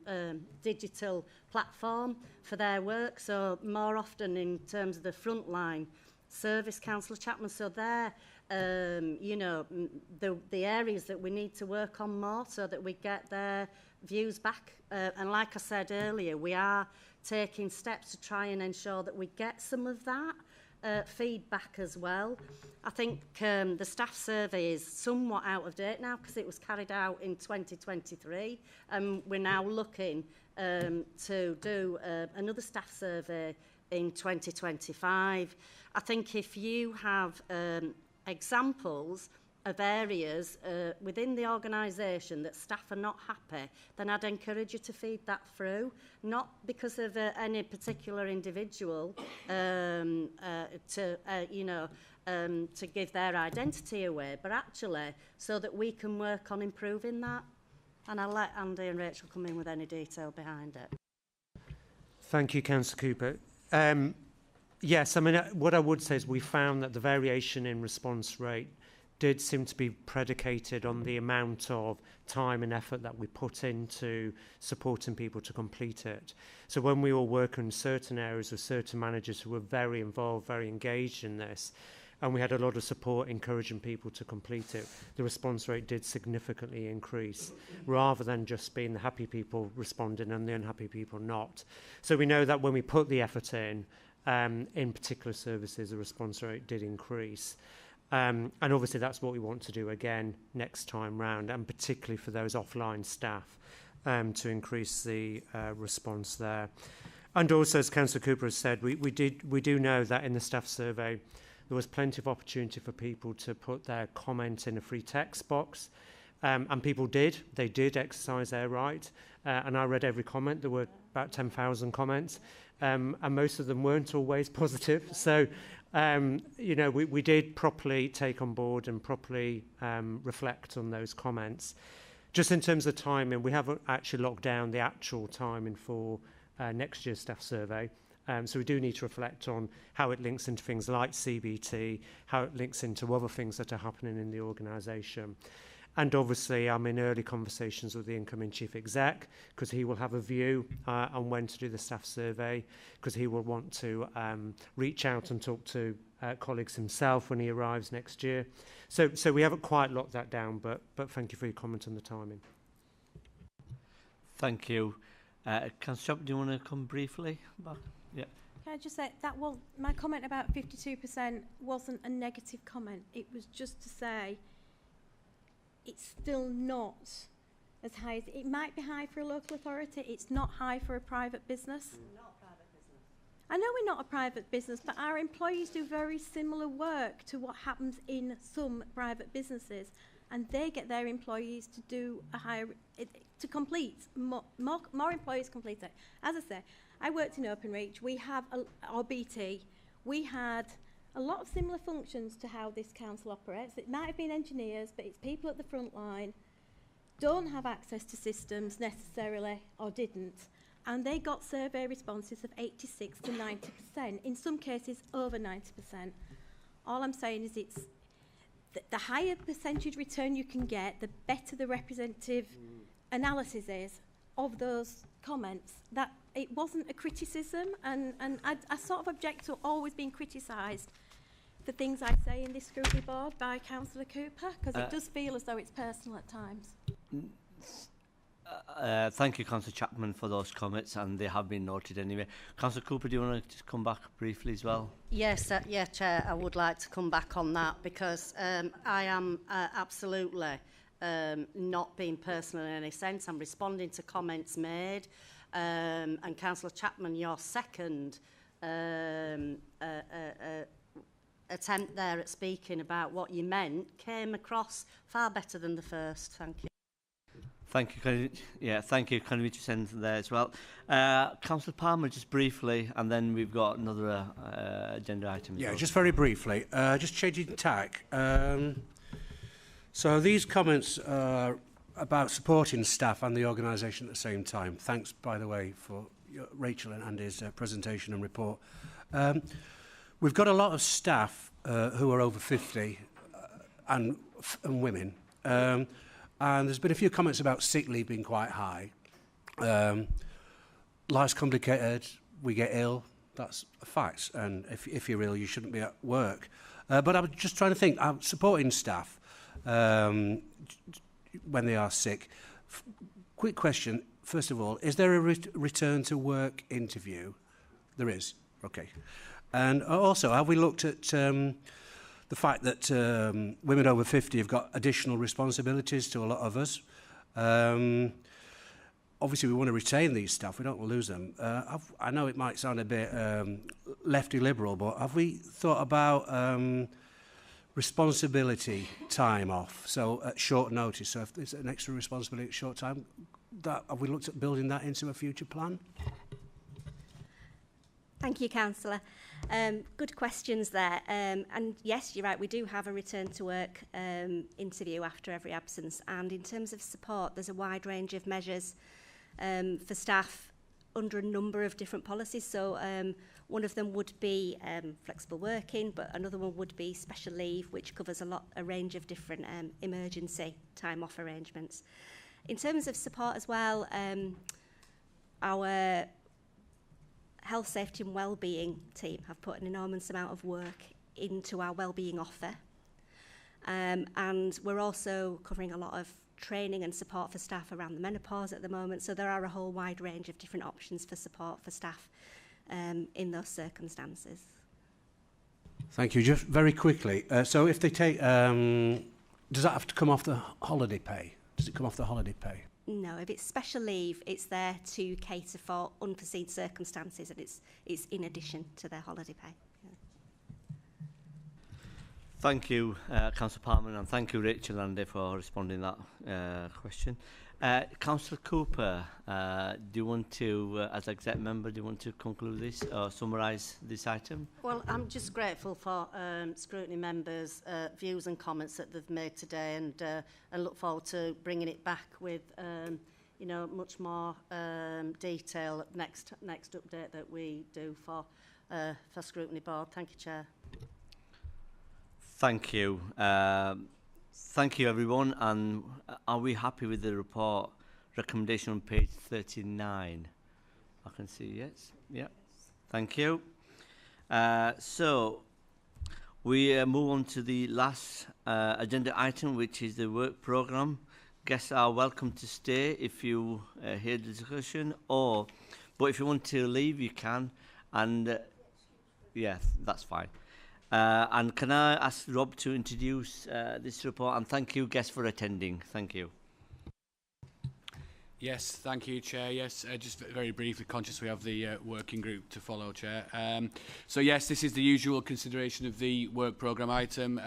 digital platform for their work. So more often in terms of the frontline service, Councillor Chapman, so they're, you know, the areas that we need to work on more so that we get their views back. And like I said earlier, we are taking steps to try and ensure that we get some of that feedback as well. I think the staff survey is somewhat out of date now because it was carried out in 2023, and we're now looking to do another staff survey in 2025. I think if you have examples of areas within the organisation that staff are not happy, then I'd encourage you to feed that through, not because of any particular individual to give their identity away, but actually so that we can work on improving that. And I'll let Andy and Rachel come in with any detail behind it. Thank you, Councillor Cooper. Yes, I mean, what I would say is we found that the variation in response rate did seem to be predicated on the amount of time and effort that we put into supporting people to complete it. So when we were working in certain areas with certain managers who were very involved, very engaged in this, and we had a lot of support encouraging people to complete it, the response rate did significantly increase, rather than just being the happy people responding and the unhappy people not. So we know that when we put the effort in particular services, the response rate did increase. And obviously that's what we want to do again next time round, and particularly for those offline staff. to increase the response there. And also, as Councillor Cooper has said, we do know that in the staff survey there was plenty of opportunity for people to put their comment in a free text box, and people did. They did exercise their right, and I read every comment. There were about 10,000 comments, and most of them weren't always positive. So, you know, we did properly take on board and properly reflect on those comments. Just in terms of timing, we haven't actually locked down the actual timing for next year's staff survey. So we do need to reflect on how it links into things like CBT, how it links into other things that are happening in the organisation. And obviously, I'm in early conversations with the incoming Chief Exec, because he will have a view on when to do the staff survey, because he will want to reach out and talk to colleagues himself when he arrives next year. So we haven't quite locked that down, but thank you for your comment on the timing. Thank you. Councillor Chapman, do you want to come briefly back? Yeah. Can I just say that my comment about 52% wasn't a negative comment. It was just to say it's still not as high as it might be high for a local authority. It's not high for a private business. Not a private business. I know we're not a private business, but our employees do very similar work to what happens in some private businesses, and they get their employees to do a higher, to complete, more employees complete it. As I say, I worked in Openreach. We have, our BT, we had a lot of similar functions to how this council operates. It might have been engineers, but it's people at the front line, don't have access to systems necessarily, or didn't, and they got survey responses of 86 to 90%, in some cases over 90%. All I'm saying is it's the higher percentage return you can get, the better the representative analysis is of those comments. That it wasn't a criticism, and I sort of object to always being criticised for things I say in this scrutiny board by Councillor Cooper, because it does feel as though it's personal at times. Thank you, Councillor Chapman, for those comments, and they have been noted anyway. Councillor Cooper, do you want to just come back briefly as well? Yes, yeah, Chair, I would like to come back on that, because I am absolutely not being personal in any sense. I'm responding to comments made, and Councillor Chapman, your second attempt there at speaking about what you meant came across far better than the first. Thank you. Thank you. Thank you. Can we just end there as well? Councillor Palmer, just briefly, and then we've got another agenda item. Yeah, just very briefly. Just changing tack. So these comments are about supporting staff and the organisation at the same time. Thanks, by the way, for Rachel and Andy's presentation and report. We've got a lot of staff who are over 50 and women. And there's been a few comments about sick leave being quite high. Life's complicated, we get ill, that's a fact. And if you're ill, you shouldn't be at work. But I'm just trying to think, I'm supporting staff when they are sick. Quick question, first of all, is there a return to work interview? There is, okay. And also, have we looked at the fact that women over 50 have got additional responsibilities to a lot of us? Obviously, we want to retain these staff. We don't want to lose them. I know it might sound a bit lefty liberal, but have we thought about responsibility time off? So at short notice. So if there's an extra responsibility at short time, have we looked at building that into a future plan? Thank you, Councillor. Good questions there. And yes, you're right, we do have a return to work interview after every absence. And in terms of support, there's a wide range of measures for staff under a number of different policies. So one of them would be flexible working, but another one would be special leave, which covers a range of different emergency time off arrangements. In terms of support as well, our health, safety and wellbeing team have put an enormous amount of work into our wellbeing offer. And we're also covering a lot of training and support for staff around the menopause at the moment. So there are a whole wide range of different options for support for staff in those circumstances. Thank you. Just very quickly, so if they take, does that have to come off the holiday pay? Does it come off the holiday pay? No, if it's special leave, it's there to cater for unforeseen circumstances, and it's in addition to their holiday pay. Thank you, Councillor Palmer, and thank you, Rachel Andy, for responding to that question. Councillor Cooper, do you want to, as exec member, do you want to conclude this or summarise this item? Well, I'm just grateful for scrutiny members' views and comments that they've made today, and look forward to bringing it back with you know, much more detail next update that we do for Scrutiny Board. Thank you, Chair. Thank you. Thank you, everyone. And are we happy with the report recommendation on page 39? I can see yes. Yeah. Thank you. So we move on to the last agenda item, which is the work programme. Guests are welcome to stay if you hear the discussion, but if you want to leave, you can. And yeah, that's fine. And can I ask Rob to introduce this report? And thank you, guests, for attending. Thank you. Yes, thank you, Chair. Yes, just very briefly, conscious we have the working group to follow, Chair. So yes, this is the usual consideration of the work programme item.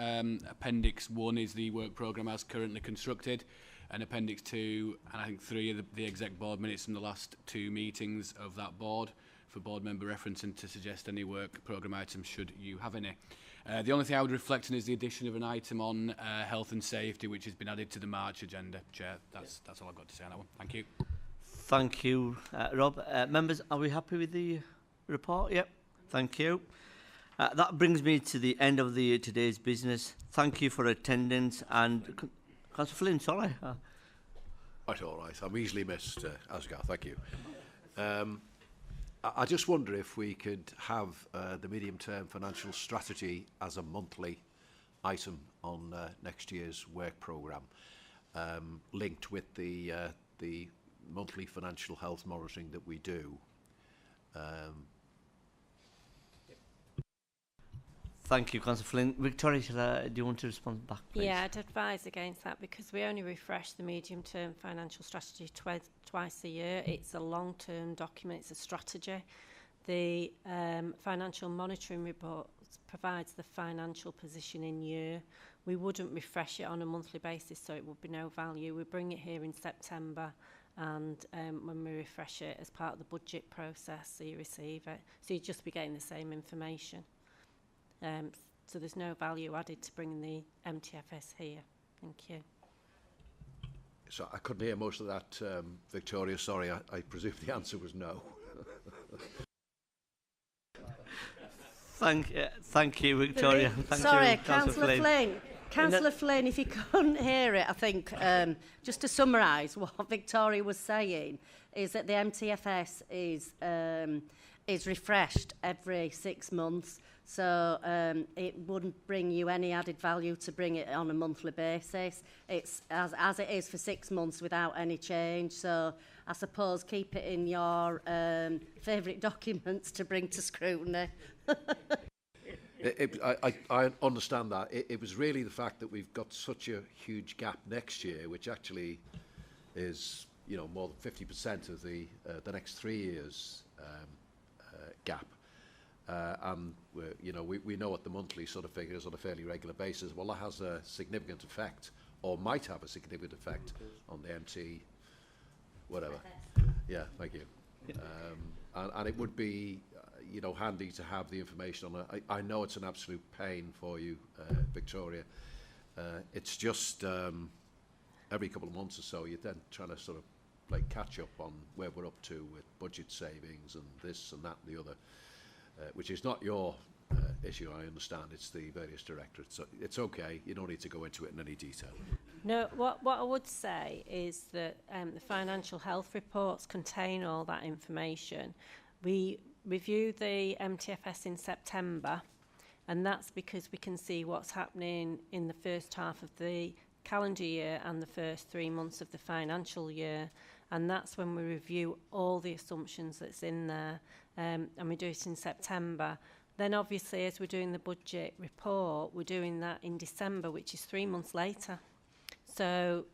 Appendix 1 is the work programme as currently constructed, and Appendix 2 and I think 3 are the exec board minutes from the last 2 meetings of that board, for board member reference and to suggest any work programme items should you have any. The only thing I would reflect on is the addition of an item on health and safety, which has been added to the March agenda, Chair. That's all I've got to say on that one. Thank you. Thank you, Rob. Members, are we happy with the report? Yep. Thank you. That brings me to the end of today's business. Thank you for attendance. And Councillor Flynn, sorry. Quite all right. I'm easily missed, Asgar. Thank you. I just wonder if we could have the medium-term financial strategy as a monthly item on next year's work programme, linked with the monthly financial health monitoring that we do. Thank you, Councillor Flynn. Victoria, do you want to respond back, please? Yeah, I'd advise against that because we only refresh the medium-term financial strategy twice a year. It's a long-term document. It's a strategy. The financial monitoring report provides the financial position in year. We wouldn't refresh it on a monthly basis, so it would be no value. We bring it here in September, and when we refresh it as part of the budget process, so you receive it. So you'd just be getting the same information. So there's no value added to bringing the MTFS here. Thank you. So I couldn't hear most of that, Victoria. Sorry, I presume the answer was no. Thank you, Victoria. Thank Sorry, you, Councillor Flynn. Councillor Flynn, if you couldn't hear it, I think, just to summarise what Victoria was saying, is that the MTFS is refreshed every 6 months. So it wouldn't bring you any added value to bring it on a monthly basis. It's as it is for 6 months without any change. So I suppose keep it in your favourite documents to bring to scrutiny. I understand that. It was really the fact that we've got such a huge gap next year, which actually is, you know, more than 50% of the next 3 years gap. And you know, we know what the monthly sort of figure is on a fairly regular basis. Well, that has a significant effect, or might have a significant effect on the MT, whatever. Yeah, thank you. And it would be, you know, handy to have the information on it. I know it's an absolute pain for you, Victoria. It's just every couple of months or so, you're then trying to sort of like catch up on where we're up to with budget savings and this and that and the other. Which is not your issue, I understand. It's the various directorates. So it's okay. You don't need to go into it in any detail. No, what I would say is that the financial health reports contain all that information. We review the MTFS in September, and that's because we can see what's happening in the first half of the calendar year and the first 3 months of the financial year. And that's when we review all the assumptions that's in there, and we do it in September. Then obviously, as we're doing the budget report, we're doing that in December, which is 3 months later. So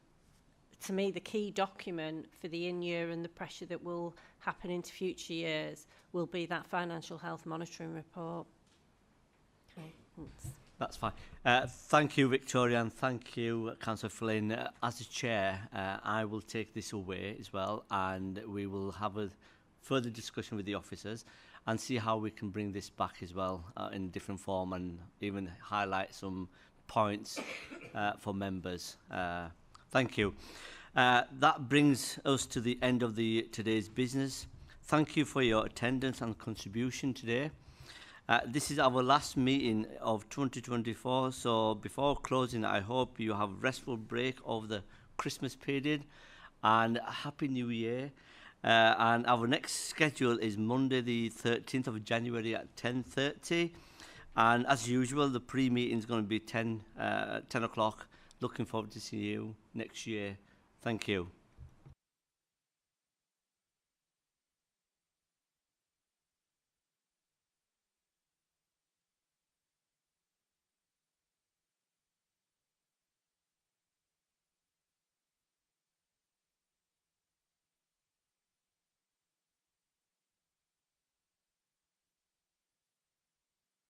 to me, the key document for the in-year and the pressure that will happen into future years will be that financial health monitoring report. Okay, thanks. That's fine. Thank you, Victoria, and thank you, Councillor Flynn. As the chair, I will take this away as well, and we will have a further discussion with the officers and see how we can bring this back as well in different form, and even highlight some points for members. Thank you. That brings us to the end of today's business. Thank you for your attendance and contribution today. This is our last meeting of 2024, so before closing, I hope you have a restful break over the Christmas period, and Happy New Year. And our next schedule is Monday the 13th of January at 10:30, and as usual, the pre-meeting is going to be 10 o'clock. Looking forward to seeing you next year. Thank you.